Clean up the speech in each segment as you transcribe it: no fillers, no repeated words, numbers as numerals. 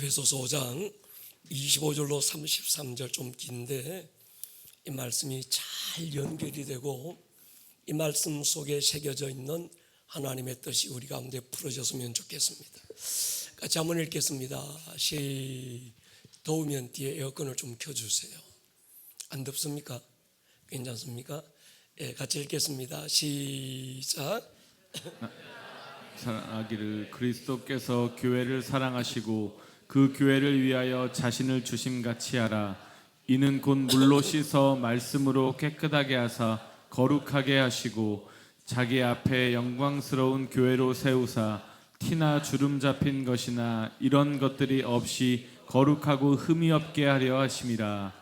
에베소서 5장 25절로 33절 좀 긴데 이 말씀이 잘 연결이 되고 이 말씀 속에 새겨져 있는 하나님의 뜻이 우리 가운데 풀어졌으면 좋겠습니다. 같이 한번 읽겠습니다. 더우면 뒤에 에어컨을 좀 켜주세요. 안 덥습니까? 괜찮습니까? 같이 읽겠습니다. 시작. 사랑하기를 그리스도께서 교회를 사랑하시고 그 교회를 위하여 자신을 주심같이 하라. 이는 곧 물로 씻어 말씀으로 깨끗하게 하사 거룩하게 하시고 자기 앞에 영광스러운 교회로 세우사 티나 주름 잡힌 것이나 이런 것들이 없이 거룩하고 흠이 없게 하려 하심이라.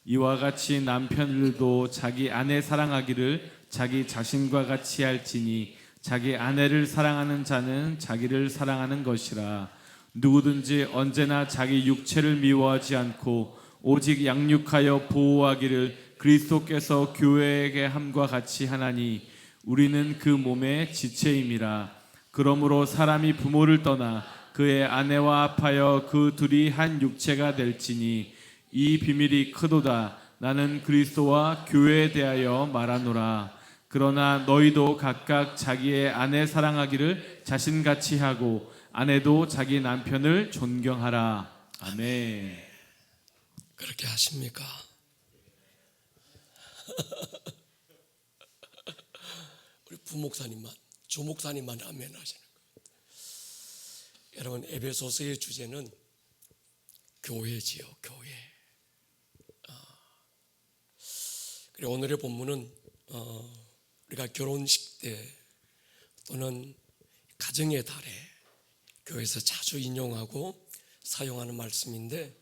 이와 같이 남편들도 자기 아내 사랑하기를 자기 자신과 같이 할지니 자기 아내를 사랑하는 자는 자기를 사랑하는 것이라. 누구든지 언제나 자기 육체를 미워하지 않고 오직 양육하여 보호하기를 그리스도께서 교회에게 함과 같이 하나니 우리는 그 몸의 지체임이라. 그러므로 사람이 부모를 떠나 그의 아내와 합하여 그 둘이 한 육체가 될지니 이 비밀이 크도다. 나는 그리스도와 교회에 대하여 말하노라. 그러나 너희도 각각 자기의 아내 사랑하기를 자신같이 하고 아내도 자기 남편을 존경하라. 아멘. 그렇게 하십니까? 우리 부목사님만, 조목사님만 아멘 하시는 거예요. 여러분, 에베소서의 주제는 교회지요, 교회. 그리고 오늘의 본문은 우리가 결혼식 때 또는 가정의 달에 교회에서 자주 인용하고 사용하는 말씀인데,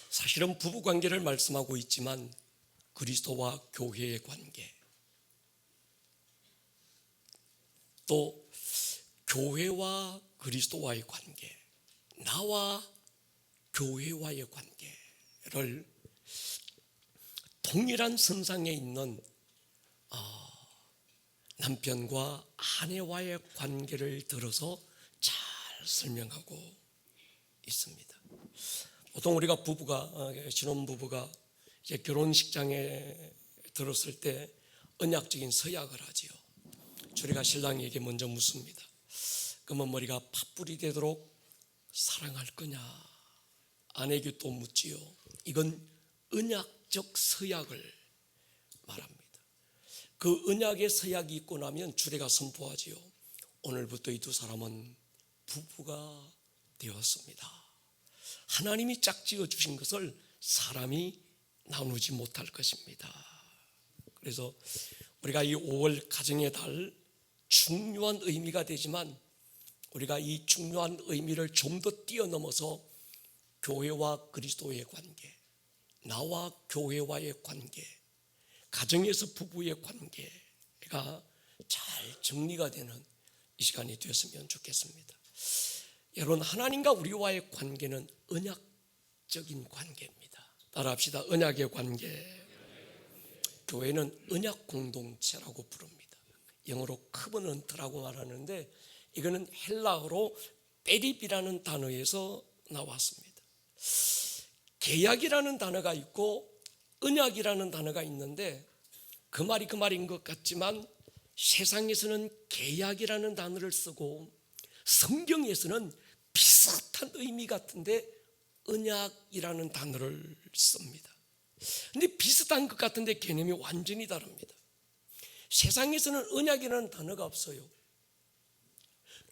사실은 부부관계를 말씀하고 있지만 그리스도와 교회의 관계, 또 교회와 그리스도와의 관계, 나와 교회와의 관계를 동일한 선상에 있는 남편과 아내와의 관계를 들어서 잘 설명하고 있습니다. 보통 우리가 신혼부부가 이제 결혼식장에 들었을 때 언약적인 서약을 하지요. 주례가 신랑에게 먼저 묻습니다. 금은머리가 팥불이 되도록 사랑할 거냐? 아내에게 또 묻지요. 이건 언약적 서약을 말합니다. 그 언약의 서약이 있고 나면 주례가 선포하지요. 오늘부터 이 두 사람은 부부가 되었습니다. 하나님이 짝지어 주신 것을 사람이 나누지 못할 것입니다. 그래서 우리가 이 5월 가정의 달 중요한 의미가 되지만 우리가 이 중요한 의미를 좀 더 뛰어넘어서 교회와 그리스도의 관계, 나와 교회와의 관계, 가정에서 부부의 관계가 잘 정리가 되는 이 시간이 되었으면 좋겠습니다. 여러분, 하나님과 우리와의 관계는 언약적인 관계입니다. 따라합시다. 언약의 관계. 교회는 언약 공동체라고 부릅니다. 영어로 커버넌트라고 말하는데 이거는 헬라어로 베립이라는 단어에서 나왔습니다. 계약이라는 단어가 있고 언약이라는 단어가 있는데 그 말인 것 같지만 세상에서는 계약이라는 단어를 쓰고 성경에서는 비슷한 의미 같은데 언약이라는 단어를 씁니다. 근데 비슷한 것 같은데 개념이 완전히 다릅니다. 세상에서는 언약이라는 단어가 없어요.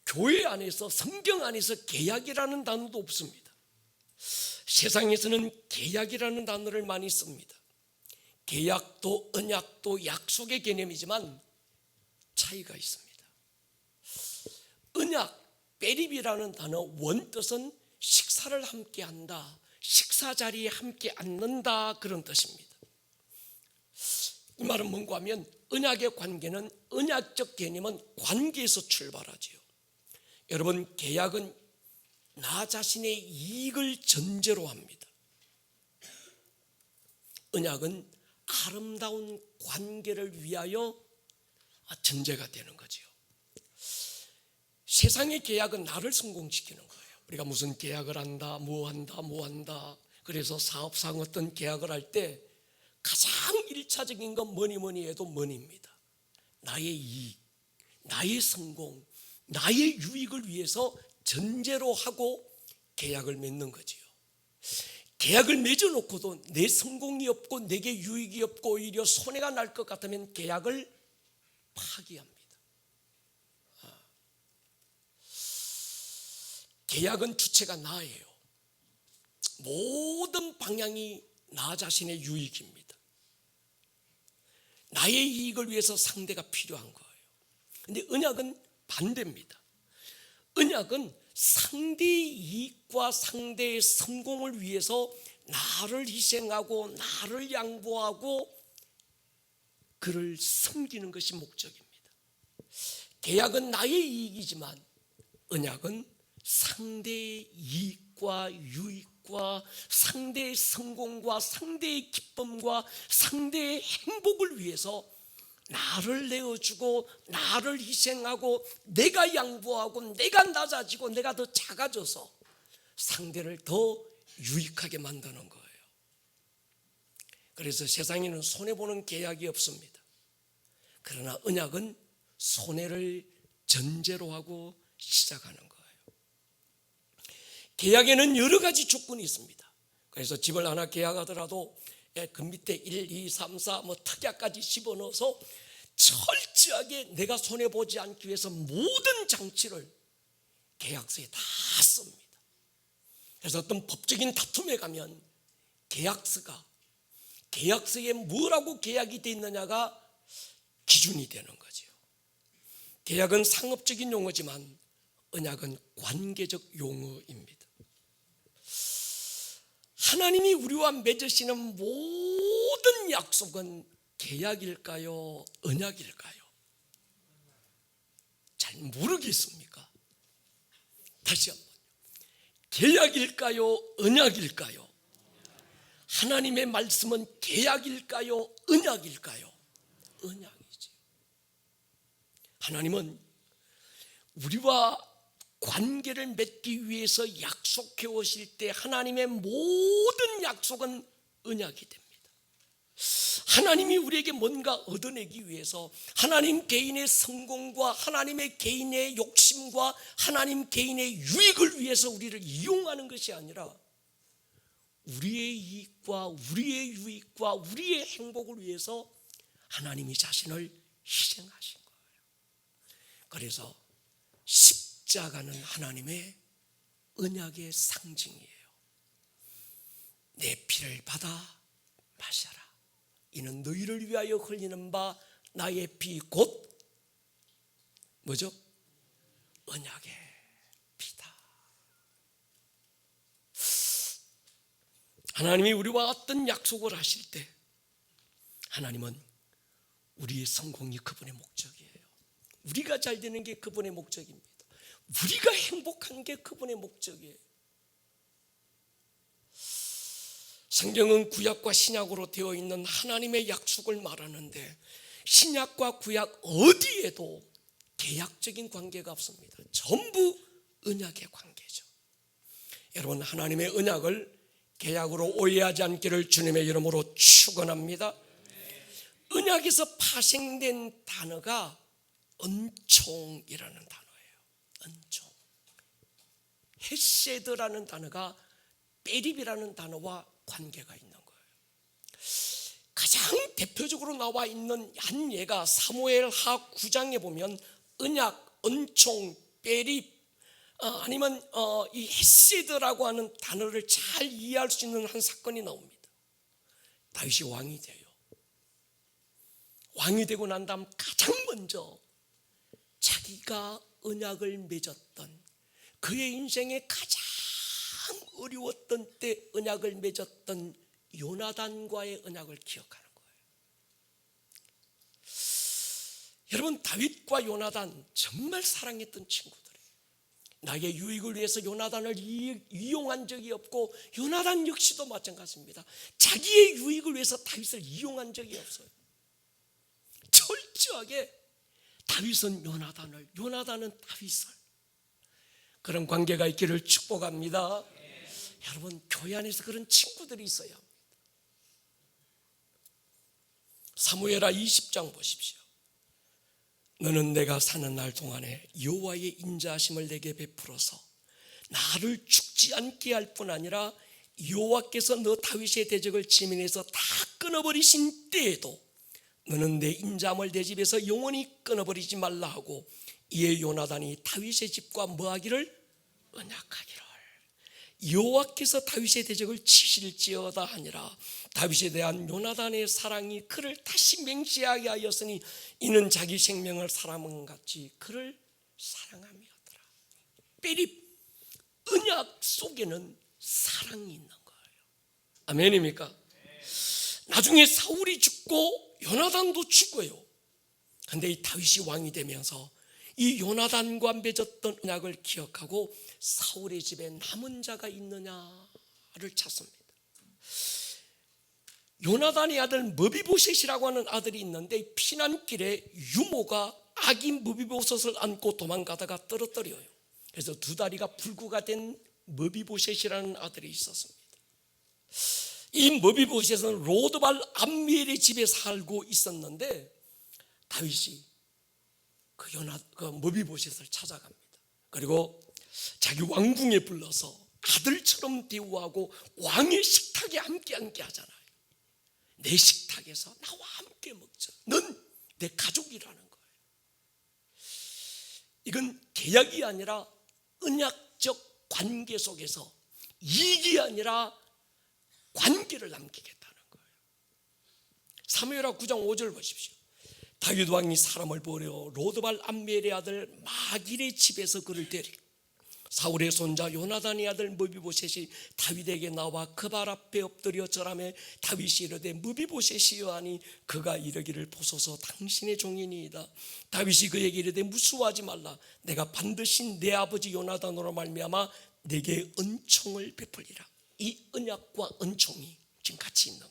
교회 안에서, 성경 안에서 계약이라는 단어도 없습니다. 세상에서는 계약이라는 단어를 많이 씁니다. 계약도 언약도 약속의 개념이지만 차이가 있습니다. 언약, 베립이라는 단어 원뜻은 식사를 함께 한다, 식사 자리에 함께 앉는다, 그런 뜻입니다. 이 말은 뭔가 하면 언약의 관계는, 언약적 개념은 관계에서 출발하지요. 여러분, 계약은 나 자신의 이익을 전제로 합니다. 언약은 아름다운 관계를 위하여 전제가 되는 거죠. 세상의 계약은 나를 성공시키는 거예요. 우리가 무슨 계약을 한다, 뭐 한다. 그래서 사업상 어떤 계약을 할 때 가장 일차적인 건 뭐니 해도 money입니다. 나의 이익, 나의 성공, 나의 유익을 위해서 전제로 하고 계약을 맺는 거지요. 계약을 맺어놓고도 내 성공이 없고 내게 유익이 없고 오히려 손해가 날 것 같으면 계약을 파기합니다. 계약은 주체가 나예요. 모든 방향이 나 자신의 유익입니다. 나의 이익을 위해서 상대가 필요한 거예요. 그런데 언약은 반대입니다. 언약은 상대의 이익과 상대의 성공을 위해서 나를 희생하고 나를 양보하고 그를 섬기는 것이 목적입니다. 계약은 나의 이익이지만 언약은 상대의 이익과 유익과 상대의 성공과 상대의 기쁨과 상대의 행복을 위해서 나를 내어주고 나를 희생하고 내가 양보하고 내가 낮아지고 내가 더 작아져서 상대를 더 유익하게 만드는 거예요. 그래서 세상에는 손해보는 계약이 없습니다. 그러나 언약은 손해를 전제로 하고 시작하는 거예요. 계약에는 여러 가지 조건이 있습니다. 그래서 집을 하나 계약하더라도 그 밑에 1, 2, 3, 4 특약까지 집어넣어서 철저하게 내가 손해보지 않기 위해서 모든 장치를 계약서에 다 씁니다. 그래서 어떤 법적인 다툼에 가면 계약서에 뭐라고 계약이 되어 있느냐가 기준이 되는 거죠. 계약은 상업적인 용어지만 언약은 관계적 용어입니다. 하나님이 우리와 맺으시는 모든 약속은 계약일까요? 언약일까요? 잘 모르겠습니까? 다시 한번, 계약일까요? 언약일까요? 하나님의 말씀은 계약일까요? 언약일까요? 언약이지. 하나님은 우리와 관계를 맺기 위해서 약속해 오실 때 하나님의 모든 약속은 언약이 됩니다. 하나님이 우리에게 뭔가 얻어내기 위해서 하나님 개인의 성공과 하나님의 개인의 욕심과 하나님 개인의 유익을 위해서 우리를 이용하는 것이 아니라 우리의 이익과 우리의 유익과 우리의 행복을 위해서 하나님이 자신을 희생하신 거예요. 그래서 십자가는 하나님의 언약의 상징이에요. 내 피를 받아 마셔라. 이는 너희를 위하여 흘리는 바 나의 피 곧 뭐죠? 언약의 피다. 하나님이 우리와 어떤 약속을 하실 때 하나님은 우리의 성공이 그분의 목적이에요. 우리가 잘 되는 게 그분의 목적입니다. 우리가 행복한 게 그분의 목적이에요. 성경은 구약과 신약으로 되어 있는 하나님의 약속을 말하는데 신약과 구약 어디에도 계약적인 관계가 없습니다. 전부 언약의 관계죠. 여러분, 하나님의 언약을 계약으로 오해하지 않기를 주님의 이름으로 축원합니다. 언약에서 파생된 단어가 은총이라는 단어예요. 은총. 헤세드라는 단어가 베립이라는 단어와 관계가 있는 거예요. 가장 대표적으로 나와 있는 한 예가 사무엘하 9장에 보면 언약, 은총, 베립 아니면 이 헤세드라고 하는 단어를 잘 이해할 수 있는 한 사건이 나옵니다. 다윗이 왕이 돼요. 왕이 되고 난 다음 가장 먼저 자기가 언약을 맺었던 그의 인생에 가장 어려웠던 때 언약을 맺었던 요나단과의 언약을 기억하는 거예요. 여러분, 다윗과 요나단 정말 사랑했던 친구들이에요. 나의 유익을 위해서 요나단을 이용한 적이 없고 요나단 역시도 마찬가지입니다. 자기의 유익을 위해서 다윗을 이용한 적이 없어요. 철저하게 다윗은 요나단을, 요나단은 다윗을. 그런 관계가 있기를 축복합니다. 여러분, 교회 안에서 그런 친구들이 있어야 합니다. 사무엘하 20장 보십시오. 너는 내가 사는 날 동안에 여호와의 인자하심을 내게 베풀어서 나를 죽지 않게 할 뿐 아니라 여호와께서 너 다윗의 대적을 지면에서 다 끊어버리신 때에도 너는 내 인자함을 내 집에서 영원히 끊어버리지 말라 하고, 이에 요나단이 다윗의 집과 뭐하기를? 언약하기를. 여호와께서 다윗의 대적을 치실지어다 하니라. 다윗에 대한 요나단의 사랑이 그를 다시 맹세하게 하였으니 이는 자기 생명을 사랑함 같이 그를 사랑함이었더라. 빼립, 언약 속에는 사랑이 있는 거예요. 아멘입니까? 나중에 사울이 죽고 요나단도 죽어요. 그런데 이 다윗이 왕이 되면서 이 요나단과 맺었던 언약을 기억하고 사울의 집에 남은 자가 있느냐를 찾습니다. 요나단의 아들 머비보셋이라고 하는 아들이 있는데 피난길에 유모가 아기 머비보셋을 안고 도망가다가 떨어뜨려요. 그래서 두 다리가 불구가 된 머비보셋이라는 아들이 있었습니다. 이 머비보셋은 로드발 암미엘의 집에 살고 있었는데 다윗이 그 머비보셋을 찾아갑니다. 그리고 자기 왕궁에 불러서 아들처럼 대우하고 왕의 식탁에 함께 하잖아요. 내 식탁에서 나와 함께 먹자. 넌 내 가족이라는 거예요. 이건 계약이 아니라 언약적 관계 속에서 이익이 아니라 관계를 남기겠다는 거예요. 사무엘하 9장 5절 보십시오. 다윗 왕이 사람을 보내어 로드발 암멜의 아들 마길의 집에서 그를 데리고 사울의 손자 요나단의 아들 머비보셋이 다윗에게 나와 그 발 앞에 엎드려 절하며 다윗이 이르되 머비보셋이여 하니 그가 이르기를 보소서 당신의 종이니이다. 다윗이 그에게 이르되 무수하지 말라. 내가 반드시 내 아버지 요나단으로 말미암아 내게 은총을 베풀리라. 이 언약과 은총이 지금 같이 있는 거예요.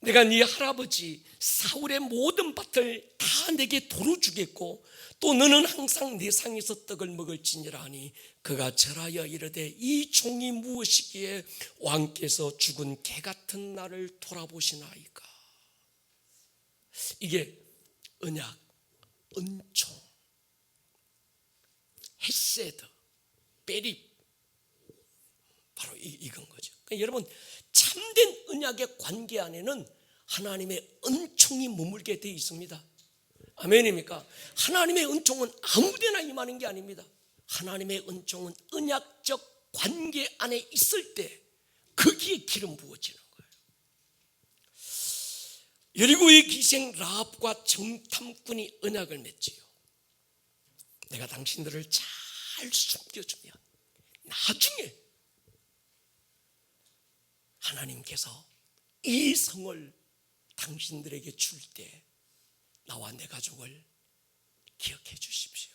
내가 네 할아버지 사울의 모든 밭을 다 내게 도로 주겠고 또 너는 항상 내 상에서 떡을 먹을지니라 하니 그가 절하여 이르되 이 종이 무엇이기에 왕께서 죽은 개 같은 나를 돌아보시나이까. 이게 언약, 은총, 헤세드, 베립, 바로 이건 거죠. 그러니까 여러분, 참된 언약의 관계 안에는 하나님의 은총이 머물게 되어 있습니다. 아멘입니까? 하나님의 은총은 아무데나 임하는 게 아닙니다. 하나님의 은총은 언약적 관계 안에 있을 때 거기에 기름 부어지는 거예요. 여리고의 기생 라합과 정탐꾼이 언약을 맺지요. 내가 당신들을 잘 숨겨주면 나중에 하나님께서 이 성을 당신들에게 줄 때 나와 내 가족을 기억해 주십시오.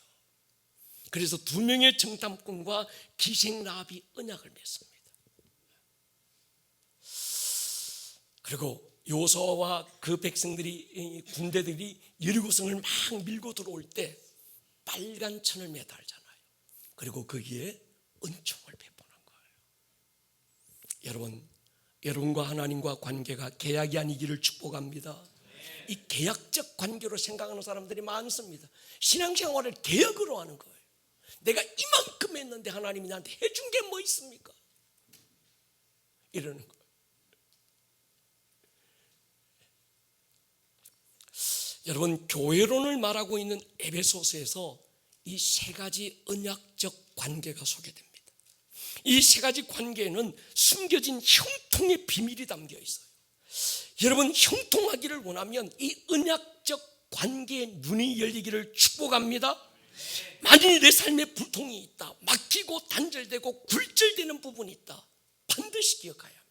그래서 두 명의 정탐꾼과 기생 라합이 언약을 맺습니다. 그리고 요수아와 그 백성들이 군대들이 여리고성을 막 밀고 들어올 때 빨간 천을 매달잖아요. 그리고 거기에 은총을 베푸는 거예요. 여러분과 하나님과 관계가 계약이 아니기를 축복합니다. 이 계약적 관계로 생각하는 사람들이 많습니다. 신앙생활을 계약으로 하는 거예요. 내가 이만큼 했는데 하나님이 나한테 해준 게 뭐 있습니까? 이러는 거예요. 여러분, 교회론을 말하고 있는 에베소서에서 이 세 가지 언약적 관계가 소개됩니다. 이 세 가지 관계에는 숨겨진 형통의 비밀이 담겨 있어요. 여러분, 형통하기를 원하면 이 언약적 관계의 눈이 열리기를 축복합니다. 만일 내 삶에 불통이 있다, 막히고 단절되고 굴절되는 부분이 있다, 반드시 기억해야 합니다.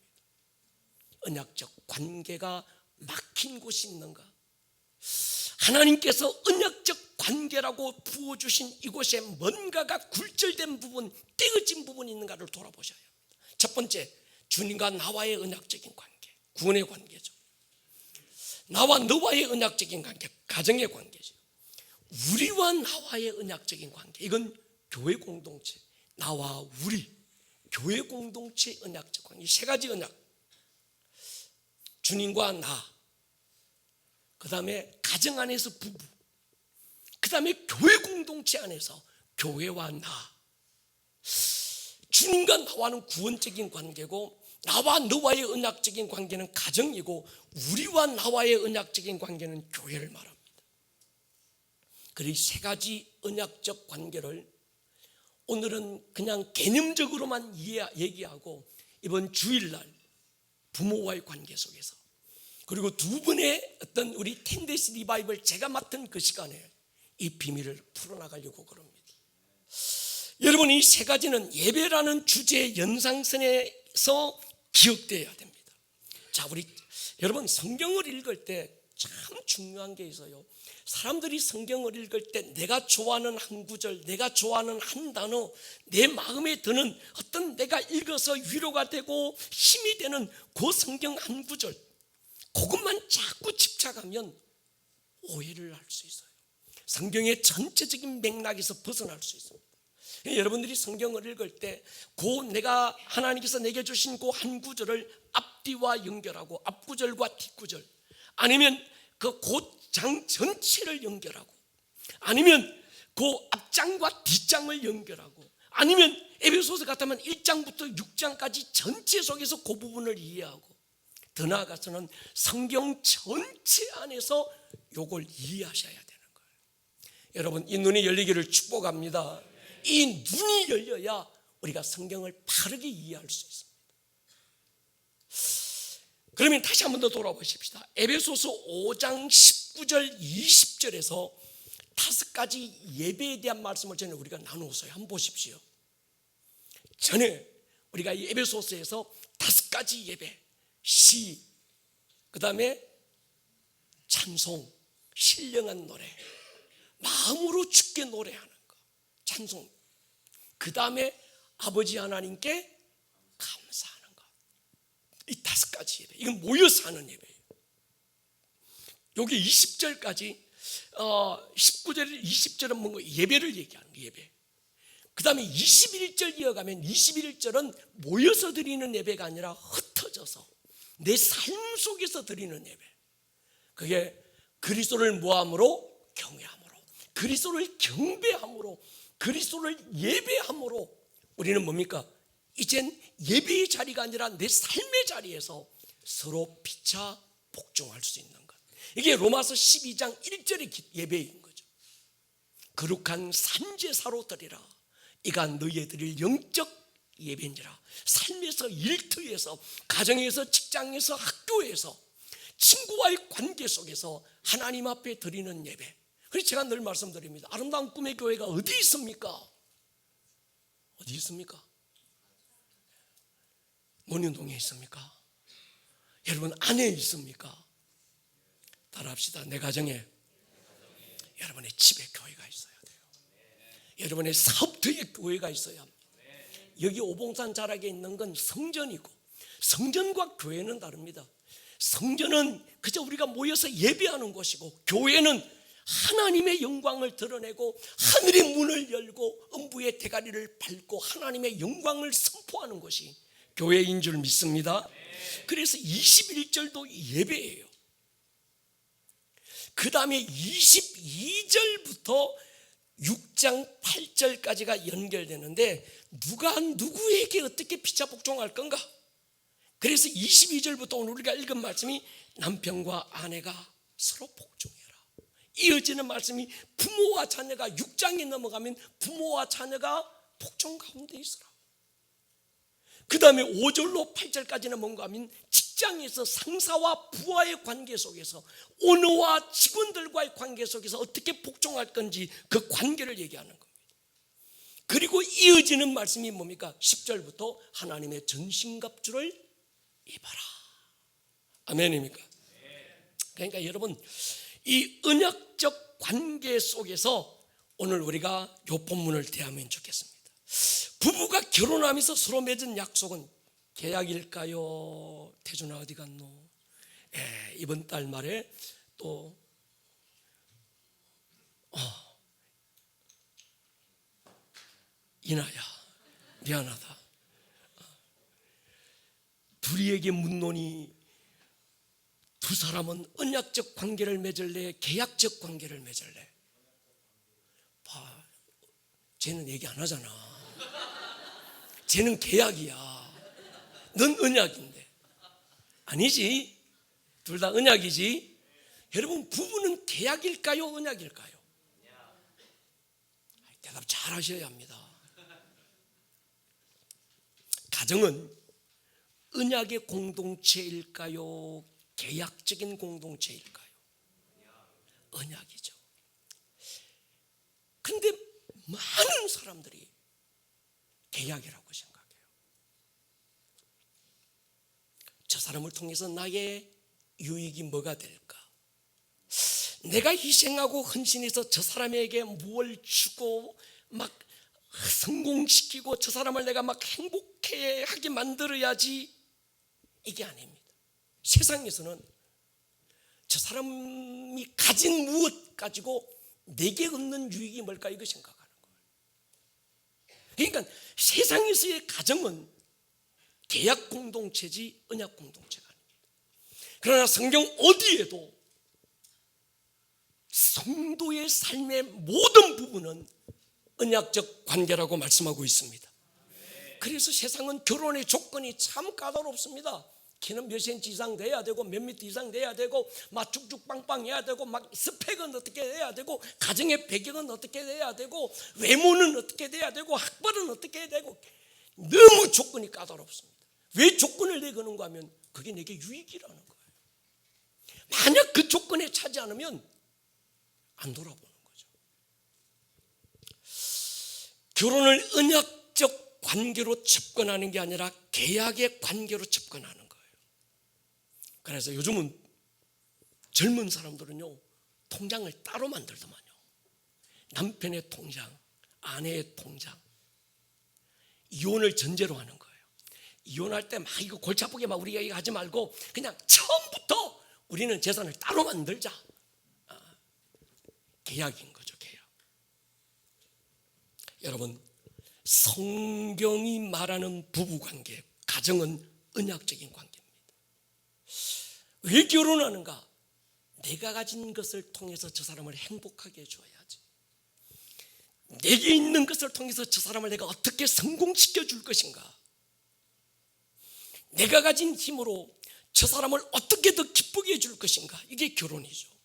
언약적 관계가 막힌 곳이 있는가? 하나님께서 언약적 관계라고 부어주신 이곳에 뭔가가 굴절된 부분, 떼어진 부분이 있는가를 돌아보셔야 합니다. 첫 번째, 주님과 나와의 언약적인 관계, 구원의 관계죠. 나와 너와의 언약적인 관계, 가정의 관계죠. 우리와 나와의 언약적인 관계, 이건 교회 공동체, 나와 우리 교회 공동체 언약적 관계, 세 가지 언약. 주님과 나, 그 다음에 가정 안에서 부부, 그 다음에 교회 공동체 안에서 교회와 나. 주님과 나와는 구원적인 관계고, 나와 너와의 언약적인 관계는 가정이고, 우리와 나와의 언약적인 관계는 교회를 말합니다. 그리고 이 세 가지 언약적 관계를 오늘은 그냥 개념적으로만 얘기하고, 이번 주일날 부모와의 관계 속에서, 그리고 두 분의 어떤 우리 10days 리바이벌 제가 맡은 그 시간에 이 비밀을 풀어나가려고 그럽니다. 여러분, 이 세 가지는 예배라는 주제의 연상선에서 기억되어야 됩니다. 자, 여러분, 성경을 읽을 때 참 중요한 게 있어요. 사람들이 성경을 읽을 때 내가 좋아하는 한 구절, 내가 좋아하는 한 단어, 내 마음에 드는 어떤 내가 읽어서 위로가 되고 힘이 되는 그 성경 한 구절, 그것만 자꾸 집착하면 오해를 할 수 있어요. 성경의 전체적인 맥락에서 벗어날 수 있습니다. 여러분들이 성경을 읽을 때 내가 하나님께서 내게 주신 그 한 구절을 앞뒤와 연결하고, 앞구절과 뒷구절, 아니면 그 장 전체를 연결하고, 아니면 그 앞장과 뒷장을 연결하고, 아니면 에베소서 같으면 1장부터 6장까지 전체 속에서 그 부분을 이해하고, 더 나아가서는 성경 전체 안에서 이걸 이해하셔야 되는 거예요. 여러분, 이 눈이 열리기를 축복합니다. 이 눈이 열려야 우리가 성경을 바르게 이해할 수 있습니다. 그러면 다시 한 번 더 돌아보십시다. 에베소서 5장 19절 20절에서 5가지 예배에 대한 말씀을 전에 우리가 나누었어요. 한번 보십시오. 전에 우리가 이 에베소서에서 5가지 예배, 시, 그 다음에 찬송, 신령한 노래, 마음으로 주께 노래하는 것, 찬송, 그 다음에 아버지 하나님께 감사하는 것, 이 5가지 예배, 이건 모여서 하는 예배예요. 여기 20절까지 19절 20절은 뭔가 예배를 얘기하는 거예요. 예배. 그 다음에 21절 이어가면 21절은 모여서 드리는 예배가 아니라 흩어져서 내 삶 속에서 드리는 예배. 그게 그리스도를 모함으로 경외함으로, 그리스도를 경배함으로, 그리스도를 예배함으로 우리는 뭡니까? 이젠 예배의 자리가 아니라 내 삶의 자리에서 서로 피차 복종할 수 있는 것. 이게 로마서 12장 1절의 예배인 거죠. 거룩한 산제사로 드리라. 이가 너희에 드릴 영적 예배니라. 삶에서, 일터에서, 가정에서, 직장에서, 학교에서, 친구와의 관계 속에서 하나님 앞에 드리는 예배. 그래서 제가 늘 말씀드립니다. 아름다운 꿈의 교회가 어디 있습니까? 어디 있습니까? 논현동에 있습니까? 여러분 안에 있습니까? 따라합시다. 내 가정에, 여러분의 집에 교회가 있어야 돼요. 여러분의 사업터에 교회가 있어야 합니다. 여기 오봉산 자락에 있는 건 성전이고, 성전과 교회는 다릅니다. 성전은 그저 우리가 모여서 예배하는 곳이고, 교회는 하나님의 영광을 드러내고 하늘의 문을 열고 음부의 대가리를 밟고 하나님의 영광을 선포하는 것이 교회인 줄 믿습니다. 그래서 21절도 예배예요. 그 다음에 22절부터 6장 8절까지가 연결되는데, 누가 누구에게 어떻게 피차 복종할 건가? 그래서 22절부터 오늘 우리가 읽은 말씀이 남편과 아내가 서로 복종해라. 이어지는 말씀이 부모와 자녀가, 6장에 넘어가면 부모와 자녀가 복종 가운데 있으라. 그 다음에 5절로 8절까지는 뭔가 하면 직장에서 상사와 부하의 관계 속에서, 오너와 직원들과의 관계 속에서 어떻게 복종할 건지 그 관계를 얘기하는 겁니다. 그리고 이어지는 말씀이 뭡니까? 10절부터 하나님의 전신갑주를 입어라. 아멘입니까? 그러니까 여러분, 이 언약적 관계 속에서 오늘 우리가 이 본문을 대하면 좋겠습니다. 부부가 결혼하면서 서로 맺은 약속은 계약일까요? 태준아 어디 갔노? 이번 달 말에 또 이나야 미안하다. 둘이에게 묻노니 두 사람은 언약적 관계를 맺을래 계약적 관계를 맺을래? 봐, 쟤는 얘기 안 하잖아. 쟤는 계약이야. 넌 언약인데. 아니지. 둘 다 언약이지. 여러분, 부부는 계약일까요? 언약일까요? 대답 잘 하셔야 합니다. 가정은 언약의 공동체일까요? 계약적인 공동체일까요? 언약이죠. 근데 많은 사람들이 계약이라고 생각해요. 저 사람을 통해서 나의 유익이 뭐가 될까? 내가 희생하고 헌신해서 저 사람에게 뭘 주고 막 성공시키고 저 사람을 내가 막 행복하게 만들어야지, 이게 아닙니다. 세상에서는 저 사람이 가진 무엇 가지고 내게 얻는 유익이 뭘까, 이거 생각하는 거예요. 그러니까 세상에서의 가정은 계약 공동체지 언약 공동체가 아닙니다. 그러나 성경 어디에도 성도의 삶의 모든 부분은 언약적 관계라고 말씀하고 있습니다. 그래서 세상은 결혼의 조건이 참 까다롭습니다. 키는 몇 센치 이상 돼야 되고 몇 미터 이상 돼야 되고 막 쭉쭉 빵빵 해야 되고 막 스펙은 어떻게 돼야 되고 가정의 배경은 어떻게 돼야 되고 외모는 어떻게 돼야 되고 학벌은 어떻게 해야 되고, 너무 조건이 까다롭습니다. 왜 조건을 내거는가 하면 그게 내게 유익이라는 거예요. 만약 그 조건에 차지 않으면 안 돌아보는 거죠. 결혼을 언약적 관계로 접근하는 게 아니라 계약의 관계로 접근하는 거예요. 그래서 요즘은 젊은 사람들은요, 통장을 따로 만들더만요. 남편의 통장, 아내의 통장. 이혼을 전제로 하는 거예요. 이혼할 때 막 이거 골치 아프게 막 우리가 이거 하지 말고 그냥 처음부터 우리는 재산을 따로 만들자. 계약인 거죠, 계약. 여러분, 성경이 말하는 부부관계, 가정은 언약적인 관계입니다. 왜 결혼하는가? 내가 가진 것을 통해서 저 사람을 행복하게 해줘야지. 내게 있는 것을 통해서 저 사람을 내가 어떻게 성공시켜 줄 것인가? 내가 가진 힘으로 저 사람을 어떻게 더 기쁘게 해줄 것인가? 이게 결혼이죠.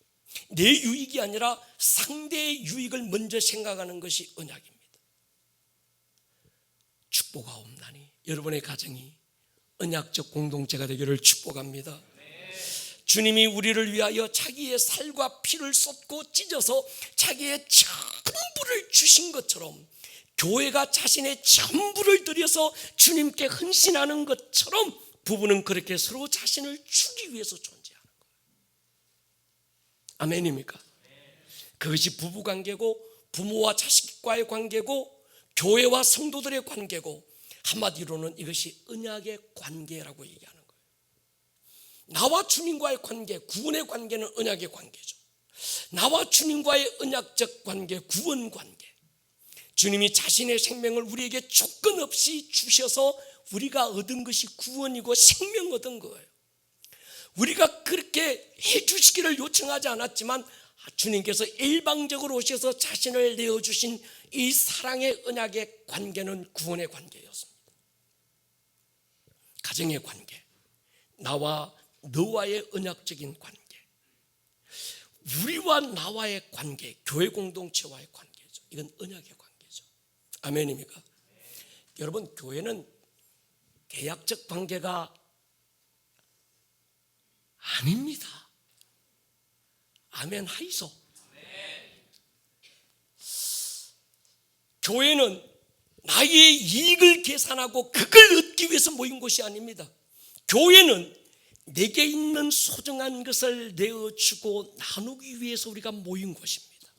내 유익이 아니라 상대의 유익을 먼저 생각하는 것이 언약입니다. 축복하옵나니 여러분의 가정이 언약적 공동체가 되기를 축복합니다. 주님이 우리를 위하여 자기의 살과 피를 쏟고 찢어서 자기의 전부를 주신 것처럼, 교회가 자신의 전부를 들여서 주님께 헌신하는 것처럼 부부는 그렇게 서로 자신을 주기 위해서 존재하는 거예요. 아멘입니까? 그것이 부부관계고 부모와 자식과의 관계고 교회와 성도들의 관계고, 한마디로는 이것이 언약의 관계라고 얘기하는 거예요. 나와 주님과의 관계, 구원의 관계는 언약의 관계죠. 나와 주님과의 언약적 관계, 구원 관계. 주님이 자신의 생명을 우리에게 조건 없이 주셔서 우리가 얻은 것이 구원이고 생명 얻은 거예요. 우리가 그렇게 해주시기를 요청하지 않았지만 주님께서 일방적으로 오셔서 자신을 내어주신 이 사랑의 언약의 관계는 구원의 관계였습니다. 가정의 관계, 나와 너와의 언약적인 관계, 우리와 나와의 관계, 교회 공동체와의 관계죠. 이건 언약의 관계죠. 아멘입니까? 여러분, 교회는 계약적 관계가 아닙니다. 아멘 하이소. 교회는 나의 이익을 계산하고 그걸 얻기 위해서 모인 곳이 아닙니다. 교회는 내게 있는 소중한 것을 내어주고 나누기 위해서 우리가 모인 곳입니다.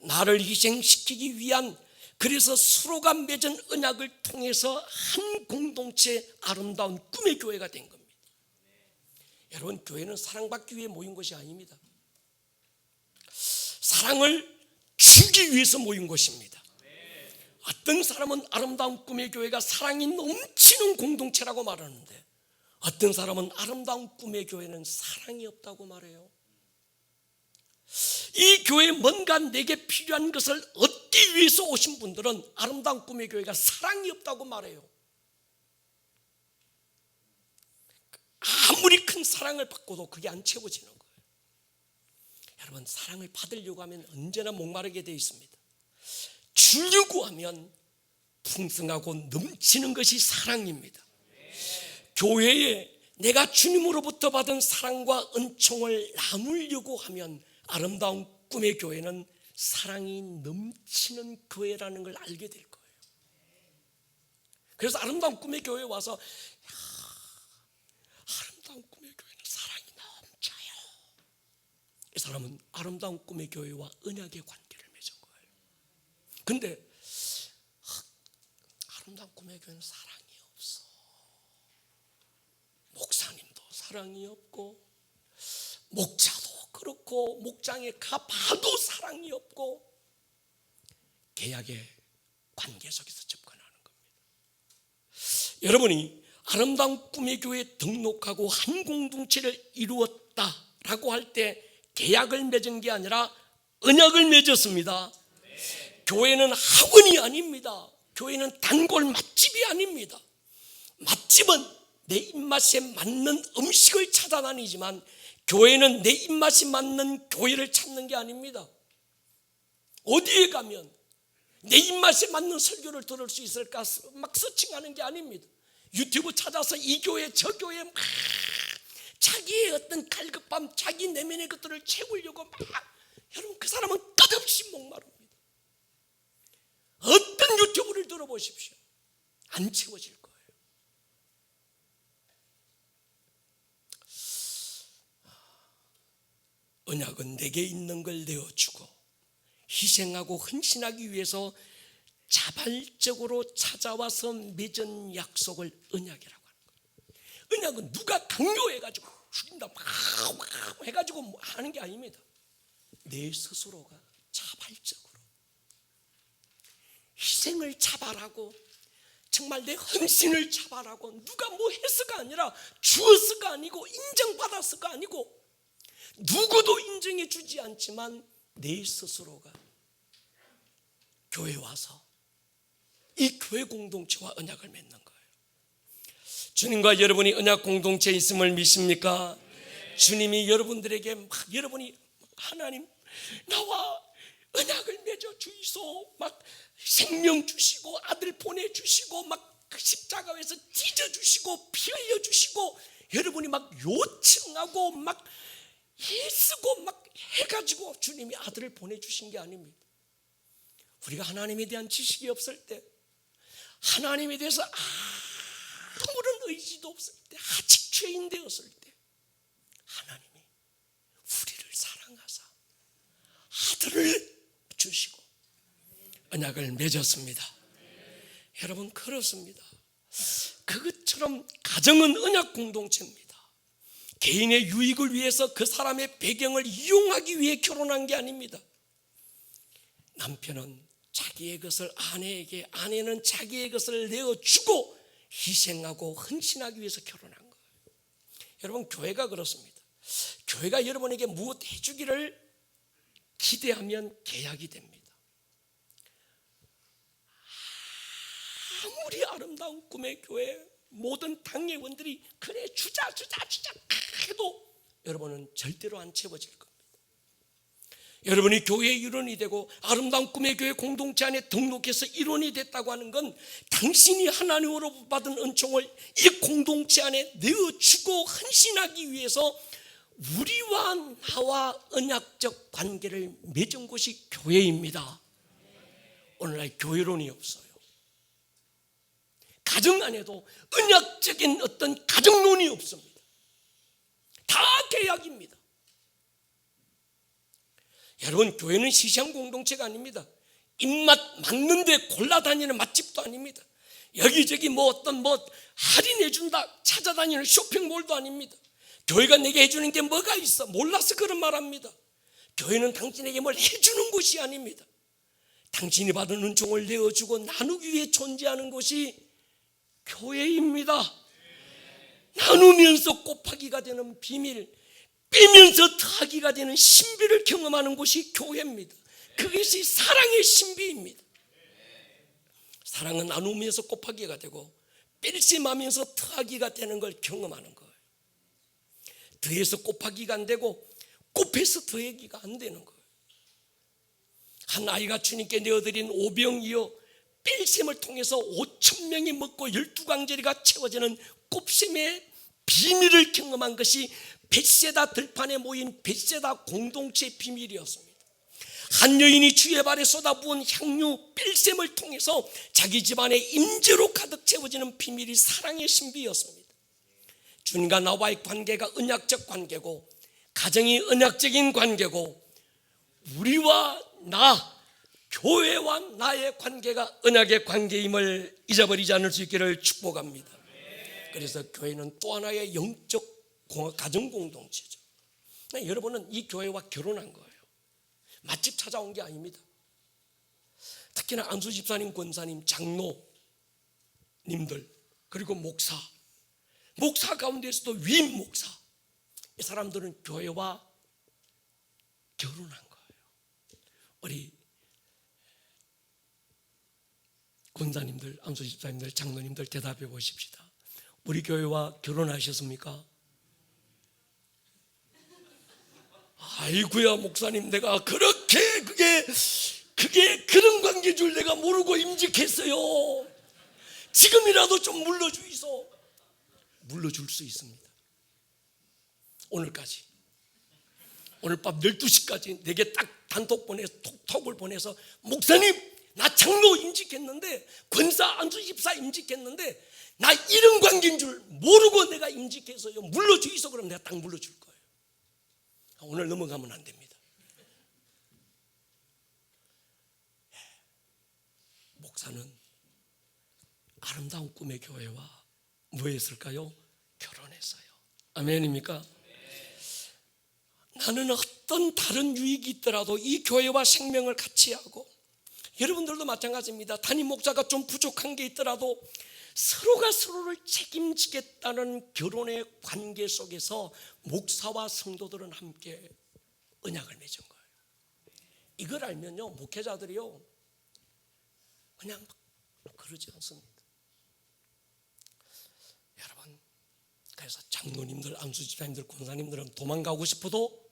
나를 희생시키기 위한, 그래서 서로가 맺은 언약을 통해서 한 공동체 아름다운 꿈의 교회가 된 겁니다. 여러분, 교회는 사랑받기 위해 모인 것이 아닙니다. 사랑을 주기 위해서 모인 것입니다. 어떤 사람은 아름다운 꿈의 교회가 사랑이 넘치는 공동체라고 말하는데, 어떤 사람은 아름다운 꿈의 교회는 사랑이 없다고 말해요. 이 교회에 뭔가 내게 필요한 것을 얻기 위해서 오신 분들은 아름다운 꿈의 교회가 사랑이 없다고 말해요. 아무리 큰 사랑을 받고도 그게 안 채워지는 거예요. 여러분, 사랑을 받으려고 하면 언제나 목마르게 되어 있습니다. 주려고 하면 풍성하고 넘치는 것이 사랑입니다. 교회에 내가 주님으로부터 받은 사랑과 은총을 나누려고 하면 아름다운 꿈의 교회는 사랑이 넘치는 교회라는 걸 알게 될 거예요. 그래서 아름다운 꿈의 교회에 와서 아름다운 꿈의 교회는 사랑이 넘쳐요. 이 사람은 아름다운 꿈의 교회와 언약의 관계를 맺은 거예요. 근데 아름다운 꿈의 교회는 사랑이 없어. 목사님도 사랑이 없고, 목자도 그렇고, 목장에 가봐도 사랑이 없고, 계약의 관계 속에서 접근하는 겁니다. 여러분이 아름다운 꿈의 교회에 등록하고 한 공동체를 이루었다라고 할 때 계약을 맺은 게 아니라 언약을 맺었습니다. 교회는 학원이 아닙니다. 교회는 단골 맛집이 아닙니다. 맛집은 내 입맛에 맞는 음식을 찾아다니지만 교회는 내 입맛이 맞는 교회를 찾는 게 아닙니다. 어디에 가면 내 입맛에 맞는 설교를 들을 수 있을까 막 서칭하는 게 아닙니다. 유튜브 찾아서 이 교회 저 교회 막 자기의 어떤 갈급함, 자기 내면의 것들을 채우려고 막, 여러분, 그 사람은 끝없이 목마릅니다. 어떤 유튜브를 들어보십시오. 안 채워질 거예요. 언약은 내게 있는 걸 내어주고 희생하고 헌신하기 위해서 자발적으로 찾아와서 맺은 약속을 언약이라고 하는 거예요. 언약은 누가 강요해가지고 죽인다 막 해가지고 하는 게 아닙니다. 내 스스로가 자발적으로 희생을 자발하고 정말 내 헌신을 자발하고, 누가 뭐 해서가 아니라 주어서가 아니고 인정받아서가 아니고 누구도 인정해 주지 않지만 내 스스로가 교회에 와서 이 교회 공동체와 언약을 맺는 거예요. 주님과 여러분이 언약 공동체에 있음을 믿습니까? 주님이 여러분들에게 막, 여러분이 하나님 나와 언약을 맺어 주이소, 막 생명 주시고 아들 보내주시고 막 그 십자가에서 찢어주시고 피 흘려주시고, 여러분이 막 요청하고 막 애쓰고 막 해가지고 주님이 아들을 보내주신 게 아닙니다. 우리가 하나님에 대한 지식이 없을 때, 하나님에 대해서 아무런 의지도 없을 때, 아직 죄인 되었을 때 하나님이 우리를 사랑하사 아들을 주시고 언약을 맺었습니다. 여러분, 그렇습니다. 그것처럼 가정은 언약 공동체입니다. 개인의 유익을 위해서 그 사람의 배경을 이용하기 위해 결혼한 게 아닙니다. 남편은 자기의 것을 아내에게, 아내는 자기의 것을 내어주고 희생하고 헌신하기 위해서 결혼한 거예요. 여러분, 교회가 그렇습니다. 교회가 여러분에게 무엇 해주기를 기대하면 계약이 됩니다. 아무리 아름다운 꿈의 교회 모든 당회원들이 그래 주자 해도 여러분은 절대로 안 채워질 겁니다. 여러분이 교회의 일원이 되고 아름다운 꿈의 교회 공동체 안에 등록해서 일원이 됐다고 하는 건 당신이 하나님으로 받은 은총을 이 공동체 안에 내어주고 헌신하기 위해서 우리와 나와 언약적 관계를 맺은 곳이 교회입니다. 오늘날 교회론이 없어요. 가정 안에도 언약적인 어떤 가정론이 없습니다. 다 계약입니다. 여러분, 교회는 시시한 공동체가 아닙니다. 입맛 맞는데 골라다니는 맛집도 아닙니다. 여기저기 뭐 어떤 할인해준다 찾아다니는 쇼핑몰도 아닙니다. 교회가 내게 해주는 게 뭐가 있어? 몰라서 그런 말 합니다. 교회는 당신에게 뭘 해주는 곳이 아닙니다. 당신이 받은 은총을 내어주고 나누기 위해 존재하는 것이 교회입니다. 나누면서 곱하기가 되는 비밀, 빼면서 더하기가 되는 신비를 경험하는 것이 교회입니다. 그것이 사랑의 신비입니다. 사랑은 나누면서 곱하기가 되고 뺄셈하면서 더하기가 되는 걸 경험하는 거예요. 더해서 곱하기가 안 되고 곱해서 더하기가 안 되는 거예요. 한 아이가 주님께 내어드린 오병이어 뺄셈을 통해서 5,000명이 먹고 12광저리가 채워지는 곱셈의 비밀을 경험한 것이 벳세다 들판에 모인 벳세다 공동체의 비밀이었습니다. 한 여인이 주의 발에 쏟아부은 향유 뺄셈을 통해서 자기 집안의 임재로 가득 채워지는 비밀이 사랑의 신비였습니다. 주님과 나와의 관계가 언약적 관계고 가정이 언약적인 관계고 우리와 나, 교회와 나의 관계가 언약의 관계임을 잊어버리지 않을 수 있기를 축복합니다. 그래서 교회는 또 하나의 영적 가정 공동체죠. 여러분은 이 교회와 결혼한 거예요. 맛집 찾아온 게 아닙니다. 특히나 안수 집사님, 권사님, 장로님들 그리고 목사 가운데서도 위임 목사, 이 사람들은 교회와 결혼한 거예요. 우리 권사님들, 안수 집사님들, 장로님들 대답해 보십시다. 우리 교회와 결혼하셨습니까? 아이고야 목사님, 내가 그렇게 그게 그런 관계인 줄 내가 모르고 임직했어요. 지금이라도 좀 물러주이소. 물러줄 수 있습니다. 오늘까지, 오늘 밤 12시까지 내게 딱 단톡 보내서 톡을 보내서 목사님 나 장로 임직했는데 권사 안수 집사 임직했는데 나 이런 관계인 줄 모르고 내가 임직해서요 물러주이소. 그럼 내가 딱 물러줄 거예요. 오늘 넘어가면 안 됩니다. 목사는 아름다운 꿈의 교회와 뭐 했을까요? 결혼했어요. 아멘입니까? 나는 어떤 다른 유익이 있더라도 이 교회와 생명을 같이 하고, 여러분들도 마찬가지입니다. 담임 목사가 좀 부족한 게 있더라도 서로가 서로를 책임지겠다는 결혼의 관계 속에서 목사와 성도들은 함께 언약을 맺은 거예요. 이걸 알면요 목회자들이요 그냥 그러지 않습니다. 여러분, 그래서 장로님들, 안수집사님들, 권사님들은 도망가고 싶어도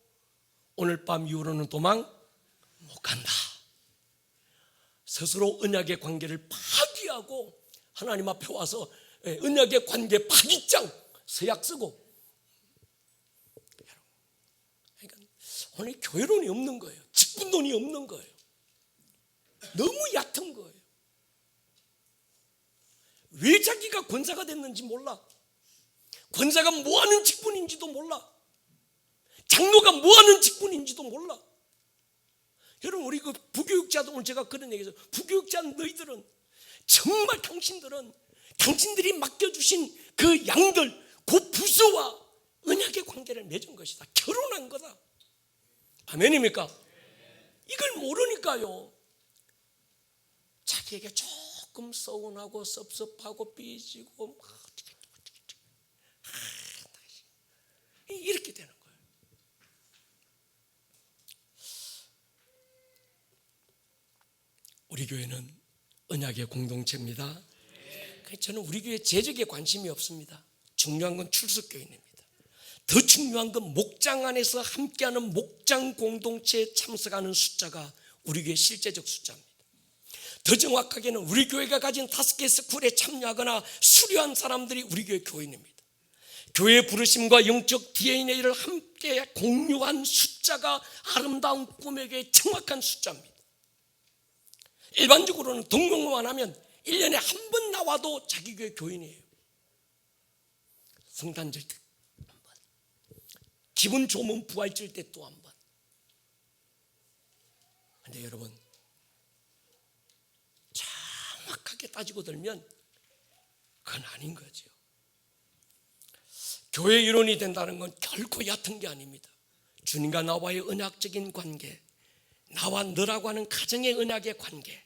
오늘 밤 이후로는 도망 못 간다. 스스로 언약의 관계를 파기하고 하나님 앞에 와서 언약의 관계 파기장 서약 쓰고. 그러니까 오늘 교회론이 없는 거예요. 직분론이 없는 거예요. 너무 얕은 거예요. 왜 자기가 권사가 됐는지 몰라. 권사가 뭐하는 직분인지도 몰라. 장로가 뭐하는 직분인지도 몰라. 여러분, 우리 그 부교육자도 오늘 제가 그런 얘기해서, 부교육자 너희들은 정말 당신들이 맡겨주신 그 양들, 그 부서와 언약의 관계를 맺은 것이다. 결혼한 거다. 아멘입니까? 이걸 모르니까요 자기에게 조금 서운하고 섭섭하고 삐지고 이렇게 되는 거예요. 우리 교회는 언약의 공동체입니다. 저는 우리 교회 재직에 관심이 없습니다. 중요한 건 출석교인입니다. 더 중요한 건 목장 안에서 함께하는 목장 공동체에 참석하는 숫자가 우리 교회 실제적 숫자입니다. 더 정확하게는 우리 교회가 가진 5개 스쿨에 참여하거나 수료한 사람들이 우리 교회 교인입니다. 교회의 부르심과 영적 DNA를 함께 공유한 숫자가 아름다운 꿈의 교회의 정확한 숫자입니다. 일반적으로는 동명만 하면 1년에 한 번 나와도 자기 교회 교인이에요. 성탄절 때 한 번, 기분 좋으면 부활절 때 또 한 번. 근데 여러분, 정확하게 따지고 들면 그건 아닌 거죠. 교회 일원이 된다는 건 결코 얕은 게 아닙니다. 주님과 나와의 언약적인 관계, 나와 너라고 하는 가정의 언약의 관계,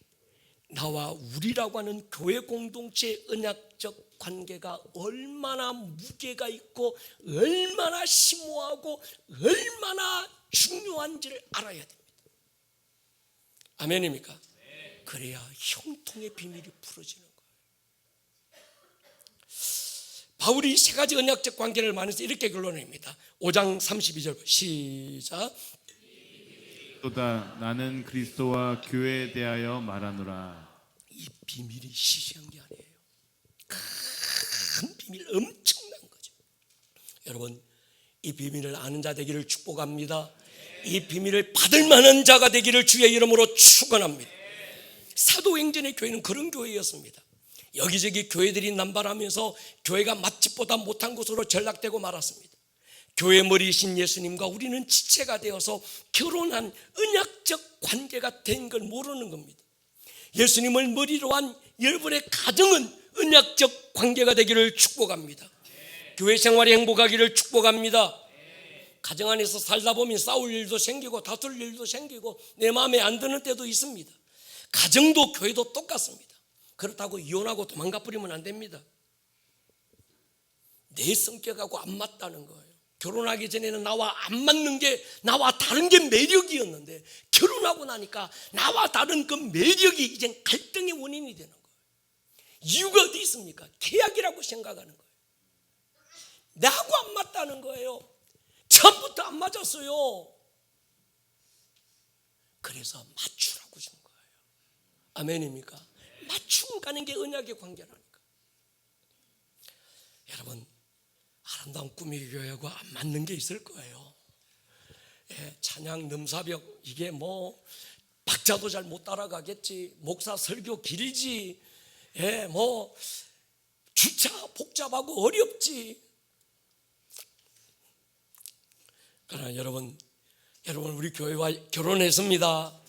나와 우리라고 하는 교회 공동체의 언약적 관계가 얼마나 무게가 있고 얼마나 심오하고 얼마나 중요한지를 알아야 됩니다. 아멘입니까? 그래야 형통의 비밀이 풀어지는 거예요. 바울이 세 가지 언약적 관계를 말해서 이렇게 결론냅니다. 5장 32절 시작. 또다 나는 그리스도와 교회에 대하여 말하노라. 이 비밀이 시시한 게 아니에요. 큰 비밀, 엄청난 거죠. 여러분, 이 비밀을 아는 자 되기를 축복합니다. 이 비밀을 받을 만한 자가 되기를 주의 이름으로 축원합니다. 사도행전의 교회는 그런 교회였습니다. 여기저기 교회들이 남발하면서 교회가 맛집보다 못한 곳으로 전락되고 말았습니다. 교회 머리이신 예수님과 우리는 지체가 되어서 결혼한 언약적 관계가 된 걸 모르는 겁니다. 예수님을 머리로 한 여러분의 가정은 언약적 관계가 되기를 축복합니다. 교회 생활이 행복하기를 축복합니다. 가정 안에서 살다 보면 싸울 일도 생기고 다툴 일도 생기고 내 마음에 안 드는 때도 있습니다. 가정도 교회도 똑같습니다. 그렇다고 이혼하고 도망가 버리면 안 됩니다. 내 성격하고 안 맞다는 거예요. 결혼하기 전에는 나와 안 맞는 게, 나와 다른 게 매력이었는데 결혼하고 나니까 나와 다른 그 매력이 이젠 갈등의 원인이 되는 거예요. 이유가 어디 있습니까? 계약이라고 생각하는 거예요. 나하고 안 맞다는 거예요. 처음부터 안 맞았어요. 그래서 맞추라고 준 거예요. 아멘입니까? 맞춤 가는 게 언약의 관계라니까. 여러분, 아름다운 꿈의 교회하고 안 맞는 게 있을 거예요. 찬양 넘사벽 이게 뭐 박자도 잘 못 따라가겠지, 목사 설교 길지, 뭐 주차 복잡하고 어렵지. 그러나 여러분 우리 교회와 결혼했습니다.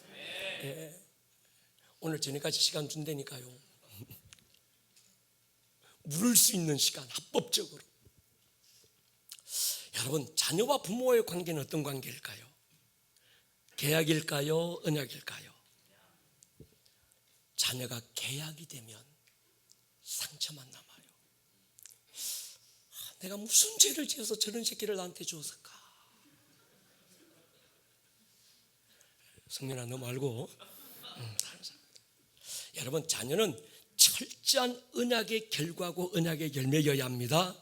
오늘 저녁까지 시간 준다니까요. 물을 수 있는 시간 합법적으로. 여러분, 자녀와 부모의 관계는 어떤 관계일까요? 계약일까요? 언약일까요? 자녀가 계약이 되면 상처만 남아요. 내가 무슨 죄를 지어서 저런 새끼를 나한테 줬을까? 성민아, 너 말고 다른 사람. 여러분, 자녀는 철저한 언약의 결과고 언약의 열매여야 합니다.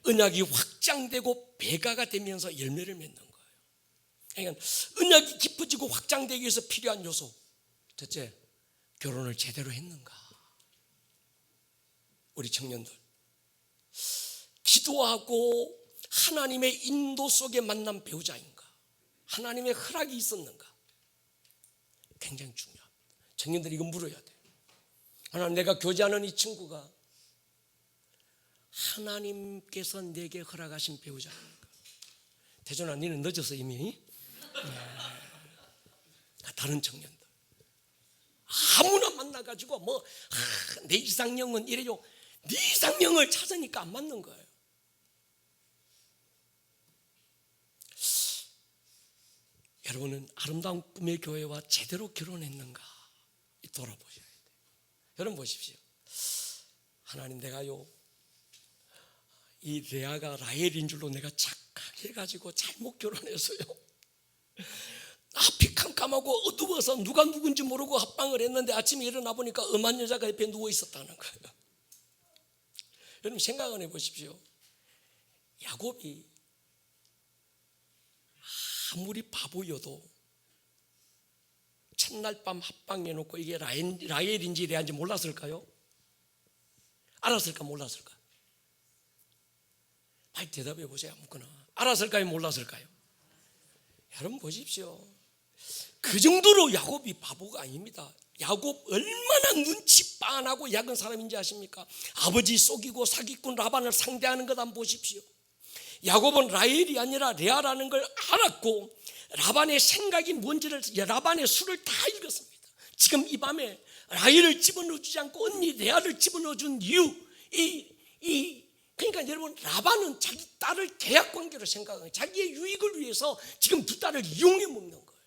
언약이 확장되고 배가가 되면서 열매를 맺는 거예요. 그러니까 언약이 깊어지고 확장되기 위해서 필요한 요소, 첫째, 결혼을 제대로 했는가? 우리 청년들, 기도하고 하나님의 인도 속에 만난 배우자인가? 하나님의 허락이 있었는가? 굉장히 중요합니다. 청년들이 이거 물어야 돼요. 하나님, 내가 교제하는 이 친구가 하나님께서 내게 허락하신 배우자입니까? 대전아, 니는 늦었어 이미. 다른 청년들 아무나 만나가지고 뭐 내 이상형은 이래요. 네 이상형을 찾으니까 안 맞는 거예요. 여러분은 아름다운 꿈의 교회와 제대로 결혼했는가 돌아보셔야 돼요. 여러분 보십시오. 하나님, 내가요 이 레아가 라헬인 줄로 내가 착각해가지고 잘못 결혼했어요. 앞이 캄캄하고 어두워서 누가 누군지 모르고 합방을 했는데 아침에 일어나 보니까 엄한 여자가 옆에 누워 있었다는 거예요. 여러분 생각을 해보십시오. 야곱이 아무리 바보여도 첫날 밤 합방해놓고 이게 라헬인지 레아인지 몰랐을까요? 알았을까 몰랐을까? 빨리 대답해 보세요. 아무거나. 알았을까요 몰랐을까요? 여러분 보십시오. 그 정도로 야곱이 바보가 아닙니다. 야곱 얼마나 눈치 빤하고 약은 사람인지 아십니까? 아버지 속이고 사기꾼 라반을 상대하는 것 한번 보십시오. 야곱은 라헬이 아니라 레아라는 걸 알았고 라반의 생각이 뭔지를, 라반의 수를 다 읽었습니다. 지금 이 밤에 라헬을 집어넣어주지 않고 언니 레아를 집어넣어준 이유, 그러니까 여러분, 라반은 자기 딸을 계약관계로 생각하는, 자기의 유익을 위해서 지금 두 딸을 이용해 먹는 거예요.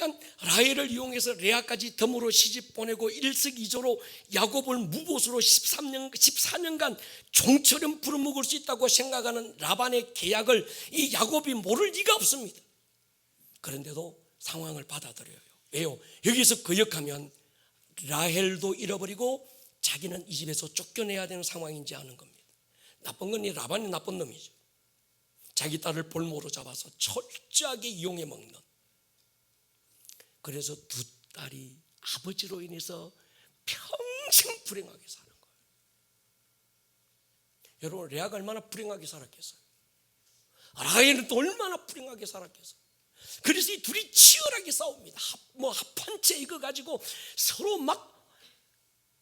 그러니까 라헬을 이용해서 레아까지 덤으로 시집 보내고 일석이조로 야곱을 무보수로 14년간 종처럼 부려먹을 수 있다고 생각하는 라반의 계약을 이 야곱이 모를 리가 없습니다. 그런데도 상황을 받아들여요. 왜요? 여기서 거역하면 라헬도 잃어버리고 자기는 이 집에서 쫓겨내야 되는 상황인지 아는 겁니다. 나쁜 건 이 라반이 나쁜 놈이죠. 자기 딸을 볼모로 잡아서 철저하게 이용해 먹는. 그래서 두 딸이 아버지로 인해서 평생 불행하게 사는 거예요. 여러분, 레아가 얼마나 불행하게 살았겠어요? 라헬은 또 얼마나 불행하게 살았겠어요? 그래서 이 둘이 치열하게 싸웁니다. 합한 채 이거 가지고 서로 막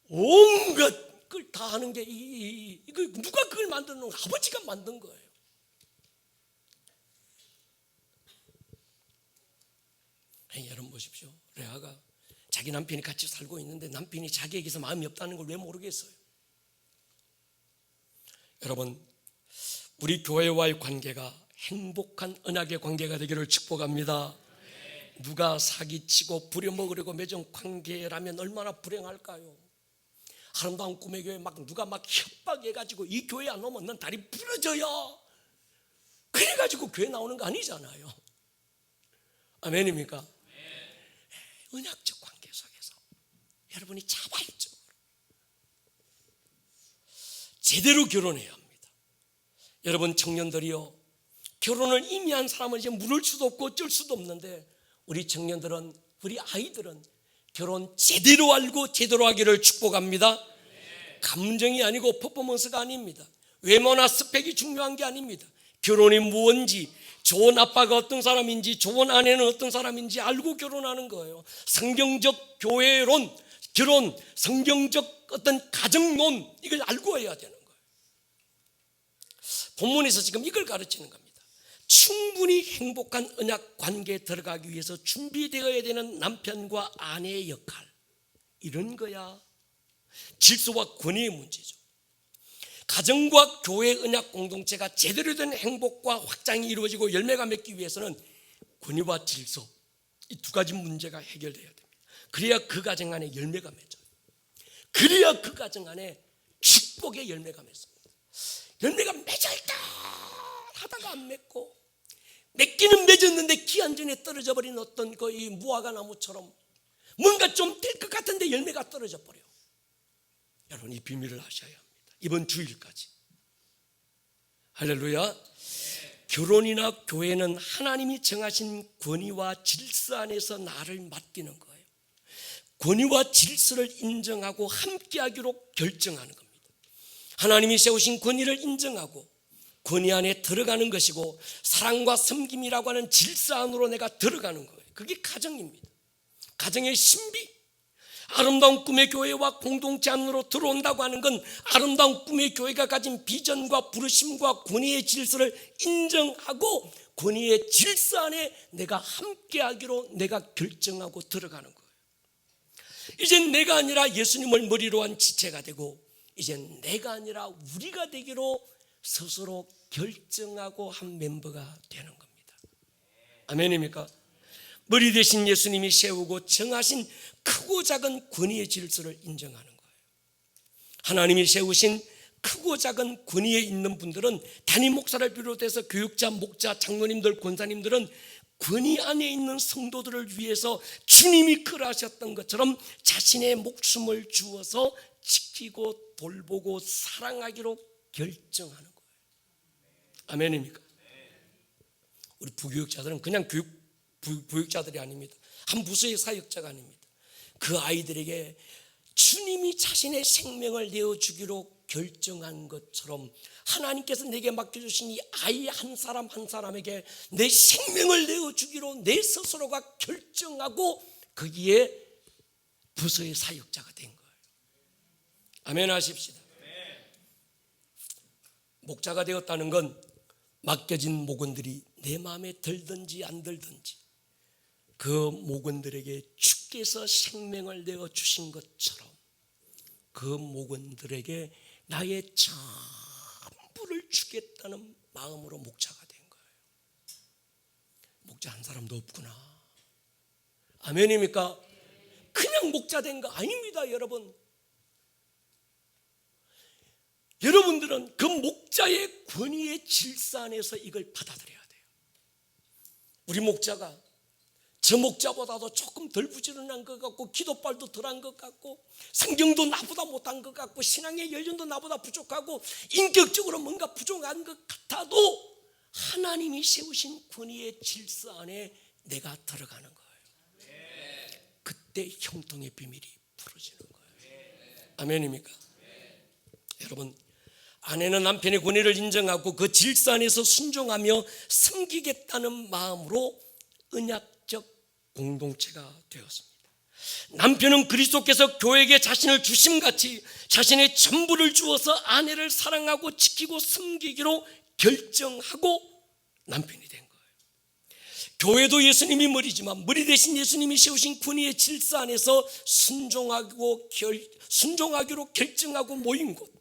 온갖 걸 다 하는 게 이거 누가 그걸 만드는 거? 아버지가 만든 거예요. 여러분 보십시오. 레아가 자기 남편이 같이 살고 있는데 남편이 자기에게서 마음이 없다는 걸 왜 모르겠어요? 여러분, 우리 교회와의 관계가 행복한 언약의 관계가 되기를 축복합니다. 누가 사기치고 부려먹으려고 맺은 관계라면 얼마나 불행할까요? 아름다운 꿈의 교회 누가 협박해가지고 이 교회 안 오면 넌 다리 부러져요, 그래가지고 교회 나오는 거 아니잖아요. 아멘입니까? 언약적 관계 속에서 여러분이 자발적으로 제대로 결혼해야 합니다. 여러분 청년들이요, 결혼을 이미 한 사람은 이제 물을 수도 없고 어쩔 수도 없는데 우리 청년들은, 우리 아이들은 결혼 제대로 알고 제대로 하기를 축복합니다. 감정이 아니고 퍼포먼스가 아닙니다. 외모나 스펙이 중요한 게 아닙니다. 결혼이 무언지, 좋은 아빠가 어떤 사람인지, 좋은 아내는 어떤 사람인지 알고 결혼하는 거예요. 성경적 교회론, 결혼, 성경적 어떤 가정론, 이걸 알고 해야 되는 거예요. 본문에서 지금 이걸 가르치는 겁니다. 충분히 행복한 언약 관계에 들어가기 위해서 준비되어야 되는 남편과 아내의 역할, 이런 거야 질서와 권위의 문제죠. 가정과 교회 언약 공동체가 제대로 된 행복과 확장이 이루어지고 열매가 맺기 위해서는 권위와 질서, 이 두 가지 문제가 해결돼야 됩니다. 그래야 그 가정 안에 열매가 맺어요. 그래야 그 가정 안에 축복의 열매가 맺습니다. 열매가 맺어 있다 하다가 안 맺고, 맺기는 맺었는데 기한 전에 떨어져 버린 어떤 이 무화과 나무처럼 뭔가 좀 될 것 같은데 열매가 떨어져 버려. 여러분, 이 비밀을 아셔야 합니다. 이번 주일까지. 할렐루야. 결혼이나 교회는 하나님이 정하신 권위와 질서 안에서 나를 맡기는 거예요. 권위와 질서를 인정하고 함께하기로 결정하는 겁니다. 하나님이 세우신 권위를 인정하고 권위 안에 들어가는 것이고, 사랑과 섬김이라고 하는 질서 안으로 내가 들어가는 거예요. 그게 가정입니다. 가정의 신비, 아름다운 꿈의 교회와 공동체 안으로 들어온다고 하는 건 아름다운 꿈의 교회가 가진 비전과 부르심과 권위의 질서를 인정하고 권위의 질서 안에 내가 함께하기로 내가 결정하고 들어가는 거예요. 이젠 내가 아니라 예수님을 머리로 한 지체가 되고, 이젠 내가 아니라 우리가 되기로 스스로 결정하고 한 멤버가 되는 겁니다. 아멘입니까? 머리 대신 예수님이 세우고 정하신 크고 작은 권위의 질서를 인정하는 거예요. 하나님이 세우신 크고 작은 권위에 있는 분들은, 담임 목사를 비롯해서 교육자, 목자, 장로님들, 권사님들은 권위 안에 있는 성도들을 위해서 주님이 그러하셨던 것처럼 자신의 목숨을 주어서 지키고 돌보고 사랑하기로 결정하는 거예요. 아멘입니까? 우리 부교육자들은 그냥 부육자들이 아닙니다. 한 부서의 사역자가 아닙니다. 그 아이들에게 주님이 자신의 생명을 내어주기로 결정한 것처럼 하나님께서 내게 맡겨주신 이 아이 한 사람 한 사람에게 내 생명을 내어주기로 내 스스로가 결정하고 거기에 부서의 사역자가 된 거예요. 아멘 하십시다. 목자가 되었다는 건 맡겨진 목원들이 내 마음에 들든지 안 들든지 그 목원들에게 주께서 생명을 내어주신 것처럼 그 목원들에게 나의 전부를 주겠다는 마음으로 목자가 된 거예요. 목자 한 사람도 없구나. 아멘입니까? 그냥 목자 된 거 아닙니다, 여러분. 여러분들은 그 목자의 권위의 질서 안에서 이걸 받아들여야 돼요. 우리 목자가 저 목자보다도 조금 덜 부지런한 것 같고, 기도발도 덜한 것 같고, 성경도 나보다 못한 것 같고, 신앙의 연륜도 나보다 부족하고, 인격적으로 뭔가 부족한 것 같아도 하나님이 세우신 권위의 질서 안에 내가 들어가는 거예요. 그때 형통의 비밀이 풀어지는 거예요. 아멘입니까? 여러분, 아내는 남편의 권위를 인정하고 그 질서 안에서 순종하며 섬기겠다는 마음으로 언약적 공동체가 되었습니다. 남편은 그리스도께서 교회에게 자신을 주심같이 자신의 전부를 주어서 아내를 사랑하고 지키고 섬기기로 결정하고 남편이 된 거예요. 교회도 예수님이 머리지만 머리 대신 예수님이 세우신 권위의 질서 안에서 순종하기로 결정하고 모인 곳.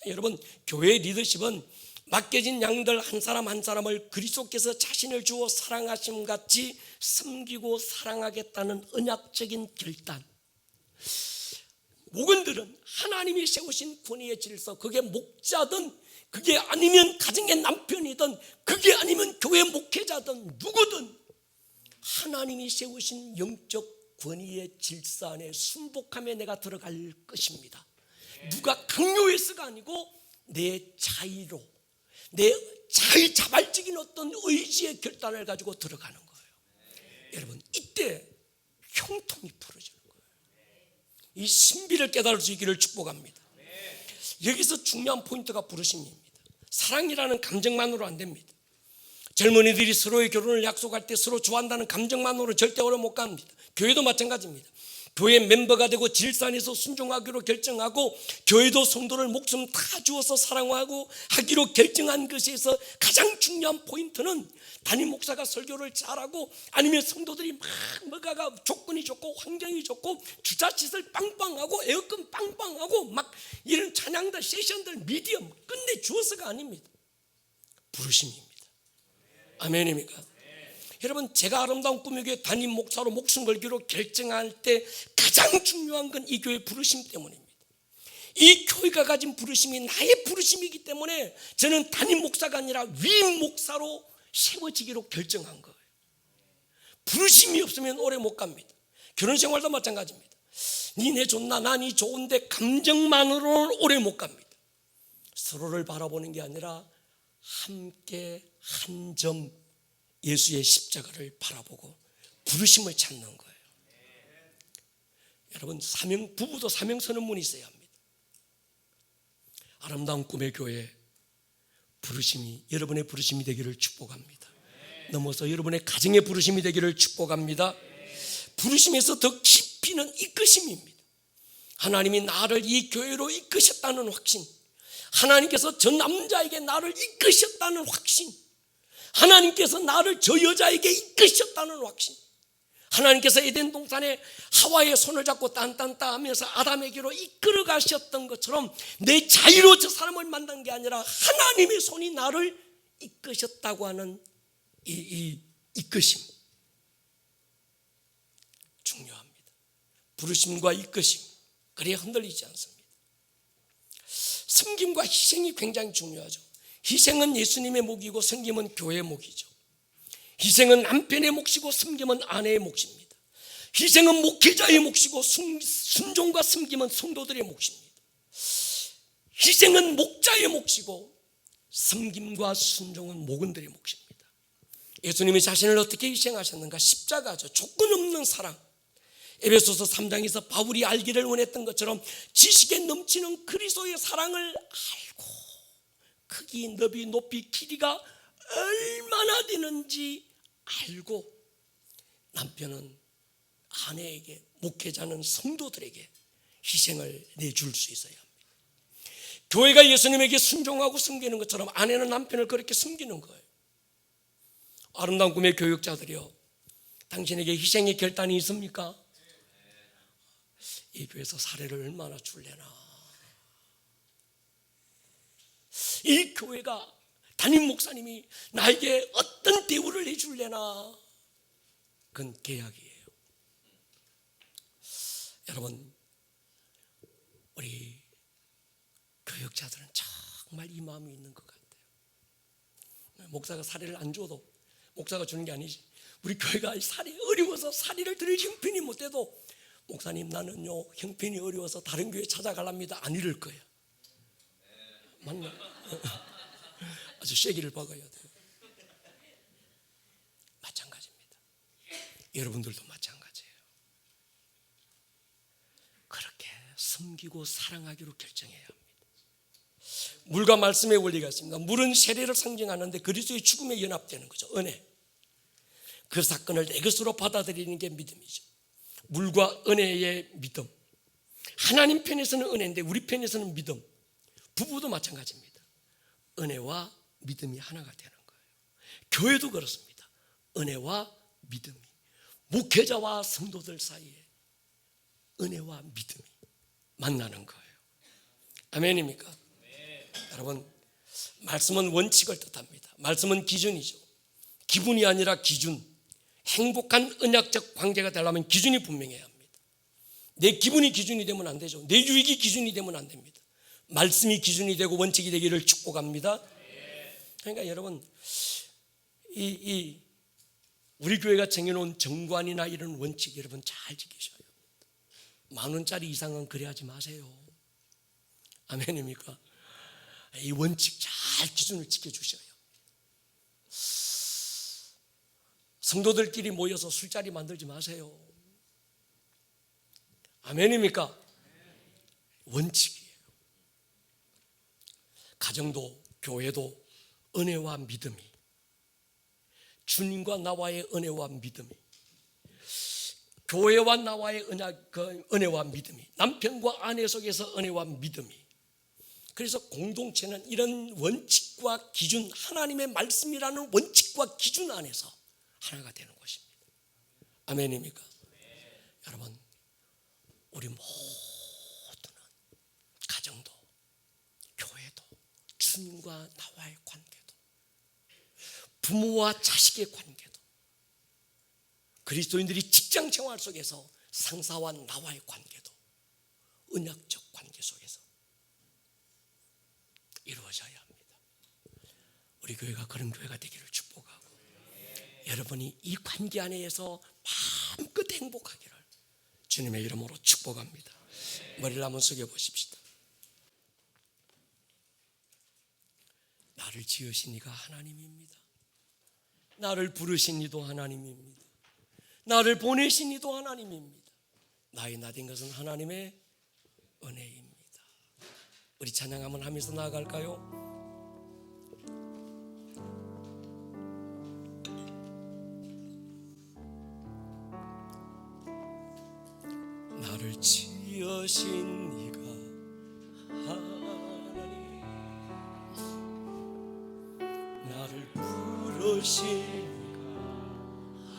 여러분, 교회의 리더십은 맡겨진 양들 한 사람 한 사람을 그리스도께서 자신을 주어 사랑하심같이 섬기고 사랑하겠다는 언약적인 결단. 목원들은 하나님이 세우신 권위의 질서, 그게 목자든 그게 아니면 가정의 남편이든 그게 아니면 교회 목회자든 누구든 하나님이 세우신 영적 권위의 질서 안에 순복하며 내가 들어갈 것입니다. 누가 강요해서가 아니고 내 자의로, 내 자발적인 어떤 의지의 결단을 가지고 들어가는 거예요. 여러분, 이때 형통이 풀어지는 거예요. 이 신비를 깨달을 수 있기를 축복합니다. 여기서 중요한 포인트가 부르심입니다. 사랑이라는 감정만으로 안 됩니다. 젊은이들이 서로의 결혼을 약속할 때 서로 좋아한다는 감정만으로 절대 오래 못 갑니다. 교회도 마찬가지입니다. 교회 멤버가 되고 질서 안에서 순종하기로 결정하고 교회도 성도를 목숨 다 주어서 사랑하고 하기로 결정한 것에서 가장 중요한 포인트는 담임 목사가 설교를 잘하고 아니면 성도들이 막 뭐가가 조건이 좋고 환경이 좋고 주차시설 빵빵하고 에어컨 빵빵하고 막 이런 찬양들 세션들 미디엄 끝내주어서가 아닙니다. 부르심입니다. 아멘입니까? 여러분, 제가 아름다운 꿈의 교회 담임 목사로 목숨 걸기로 결정할 때 가장 중요한 건 이 교회의 부르심 때문입니다. 이 교회가 가진 부르심이 나의 부르심이기 때문에 저는 담임 목사가 아니라 위임 목사로 세워지기로 결정한 거예요. 부르심이 없으면 오래 못 갑니다. 결혼생활도 마찬가지입니다. 니네 좋나 나 니 좋은데 감정만으로는 오래 못 갑니다. 서로를 바라보는 게 아니라 함께 한 점 예수의 십자가를 바라보고 부르심을 찾는 거예요. 여러분, 부부도 사명 선언문이 있어야 합니다. 아름다운 꿈의 교회 부르심이 여러분의 부르심이 되기를 축복합니다. 넘어서 여러분의 가정의 부르심이 되기를 축복합니다. 부르심에서 더 깊이는 이끄심입니다. 하나님이 나를 이 교회로 이끄셨다는 확신, 하나님께서 저 남자에게 나를 이끄셨다는 확신, 하나님께서 나를 저 여자에게 이끄셨다는 확신, 하나님께서 에덴 동산에 하와의 손을 잡고 딴딴따 하면서 아담에게로 이끌어 가셨던 것처럼 내 자유로 저 사람을 만난 게 아니라 하나님의 손이 나를 이끄셨다고 하는 이 이끄심 중요합니다. 부르심과 이끄심, 그래야 흔들리지 않습니다. 섬김과 희생이 굉장히 중요하죠. 희생은 예수님의 몫이고 섬김은 교회의 몫이죠. 희생은 남편의 몫이고 섬김은 아내의 몫입니다. 희생은 목회자의 몫이고 순종과 섬김은 성도들의 몫입니다. 희생은 목자의 몫이고 섬김과 순종은 목원들의 몫입니다. 예수님이 자신을 어떻게 희생하셨는가? 십자가죠. 조건 없는 사랑. 에베소서 3장에서 바울이 알기를 원했던 것처럼 지식에 넘치는 그리스도의 사랑을 알고 크기, 너비, 높이, 길이가 얼마나 되는지 알고 남편은 아내에게, 목회자는 성도들에게 희생을 내줄 수 있어야 합니다. 교회가 예수님에게 순종하고 섬기는 것처럼 아내는 남편을 그렇게 섬기는 거예요. 아름다운 꿈의 교육자들이요, 당신에게 희생의 결단이 있습니까? 이 교회에서 사례를 얼마나 줄래나. 이 교회가 담임 목사님이 나에게 어떤 대우를 해줄래나. 그건 계약이에요. 여러분, 우리 교역자들은 정말 이 마음이 있는 것 같아요. 목사가 사례를 안 줘도, 목사가 주는 게 아니지, 우리 교회가 살이 어려워서 사리를 드릴 형편이 못 돼도, 목사님 나는요 형편이 어려워서 다른 교회 찾아가랍니다, 안 이럴 거예요. 맞나? 아주 쐐기를 박아야 돼요. 마찬가지입니다. 여러분들도 마찬가지예요. 그렇게 섬기고 사랑하기로 결정해야 합니다. 물과 말씀의 원리가 있습니다. 물은 세례를 상징하는데 그리스도의 죽음에 연합되는 거죠. 은혜. 그 사건을 내 것으로 받아들이는 게 믿음이죠. 물과 은혜의 믿음. 하나님 편에서는 은혜인데 우리 편에서는 믿음. 부부도 마찬가지입니다. 은혜와 믿음이 하나가 되는 거예요. 교회도 그렇습니다. 은혜와 믿음이, 목회자와 성도들 사이에 은혜와 믿음이 만나는 거예요. 아멘입니까? 여러분, 말씀은 원칙을 뜻합니다. 말씀은 기준이죠. 기분이 아니라 기준. 행복한 언약적 관계가 되려면 기준이 분명해야 합니다. 내 기분이 기준이 되면 안 되죠. 내 유익이 기준이 되면 안 됩니다. 말씀이 기준이 되고 원칙이 되기를 축복합니다. 그러니까 여러분, 우리 교회가 정해놓은 정관이나 이런 원칙 여러분 잘 지키셔야 합니다. 10,000원짜리 이상은 그래하지 마세요. 아멘입니까? 이 원칙 잘 기준을 지켜주셔요. 성도들끼리 모여서 술자리 만들지 마세요. 아멘입니까? 원칙이에요. 가정도 교회도 은혜와 믿음이, 주님과 나와의 은혜와 믿음이, 교회와 나와의 은혜와 믿음이, 남편과 아내 속에서 은혜와 믿음이, 그래서 공동체는 이런 원칙과 기준, 하나님의 말씀이라는 원칙과 기준 안에서 하나가 되는 것입니다. 아멘입니까? 여러분, 우리 모두는 가정도 교회도 주님과 나와의 관계도 부모와 자식의 관계도 그리스도인들이 직장 생활 속에서 상사와 나와의 관계도 언약적 관계 속에서 이루어져야 합니다. 우리 교회가 그런 교회가 되기를 축복하고 여러분이 이 관계 안에서 마음껏 행복하기를 주님의 이름으로 축복합니다. 머리를 한번 숙여보십시다. 나를 지으신 이가 하나님입니다. 나를 부르신 이도 하나님입니다. 나를 보내신 이도 하나님입니다. 나의 나 된 것은 하나님의 은혜입니다. 우리 찬양 한번 하면서 나아갈까요? 나를 지으신 이가 하나님, 나를 부르신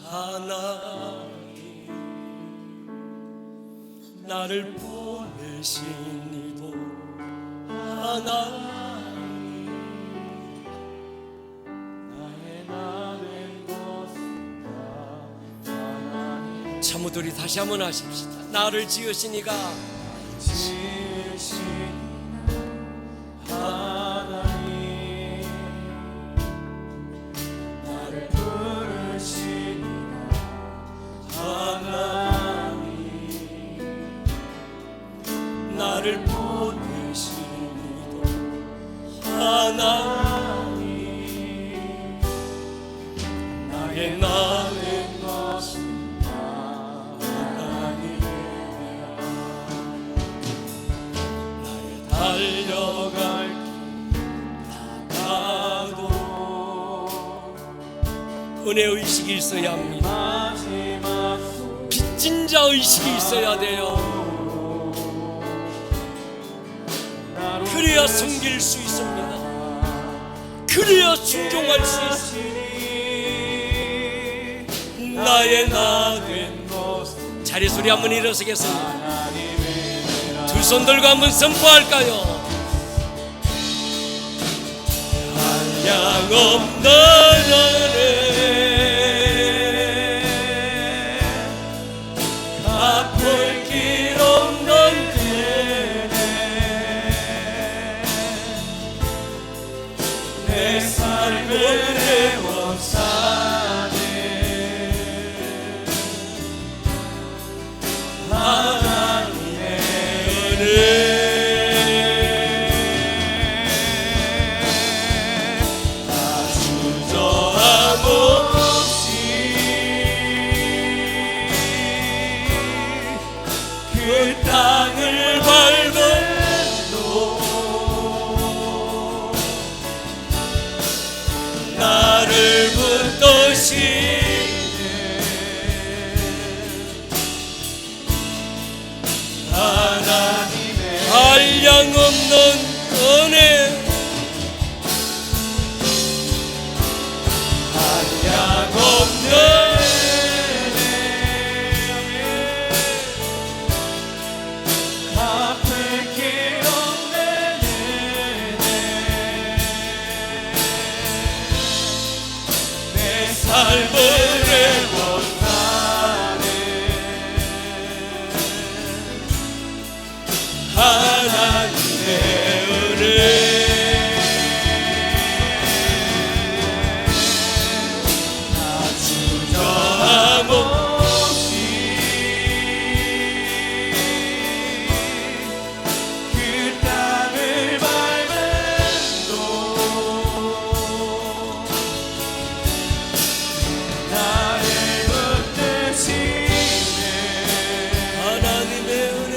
이가 하나님, 나를 보내신 이도 하나님, 나의 나 된 것은 다 하나님. 참으들이 다시 한번 하십시다. 나를 지으신 이가 지으신 하나님, 나를 부르신 이가 하나님, 나를 보내신 이도 하나님, 나의 나 된 것은 달려갈 길 나가도 은혜의식이 있어야 합니다. 빚진 자의식이 있어야 돼요. 그래야 섬길 수 있습니다. 그래야 순종할 수 있습니다. 나의 나 된 자리 소리 한번 일어서겠습니다. 두 손 들고 한번 선포할까요? 한량 없는 은혜 갚을 길 변함없이 그 땅을 밟아도 나를 붙드시네. 하나님의 한량없는 은혜, 한량없는 갚을 길 없는 내 삶을 원하네. 하나님의 은혜 변함없이 그 땅을 밟아도 나를 붙드시네. 하나님의 은혜,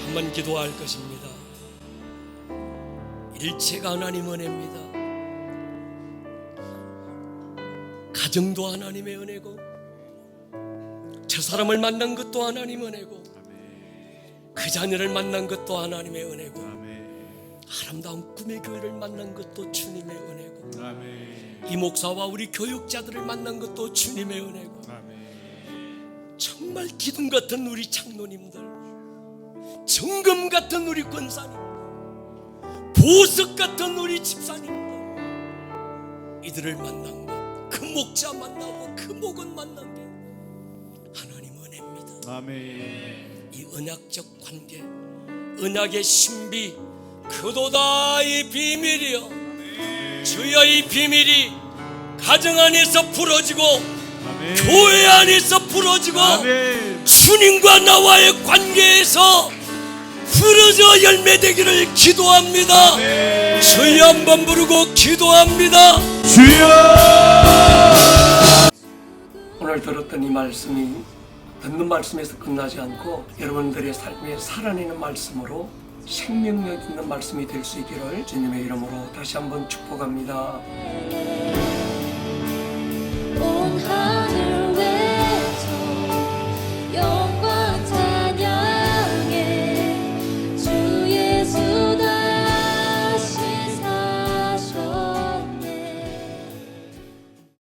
한번 기도할 것입니다. 일체가 하나님 은혜입니다. 가정도 하나님의 은혜고, 저 사람을 만난 것도 하나님 은혜고, 그 자녀를 만난 것도 하나님의 은혜고, 아름다운 꿈의 교회를 만난 것도 주님의 은혜고, 이 목사와 우리 교육자들을 만난 것도 주님의 은혜고, 정말 기둥 같은 우리 장로님들, 정금 같은 우리 권사님, 보석 같은 우리 집사님들, 이들을 만난 것, 그 목자 만나고 그 목은 만난 게 하나님 은혜입니다. 이 언약적 관계, 언약의 신비, 그도다 이 비밀이여. 주여, 이 비밀이 가정 안에서 부러지고 교회 안에서 부러지고 주님과 나와의 관계에서 부러져 열매되기를 기도합니다. 주여 한번 부르고 기도합니다. 주여. 오늘 들었던 이 말씀이 듣는 말씀에서 끝나지 않고 여러분들의 삶에 살아내는 말씀으로 생명력 있는 말씀이 될 수 있기를 주님의 이름으로 다시 한번 축복합니다. 온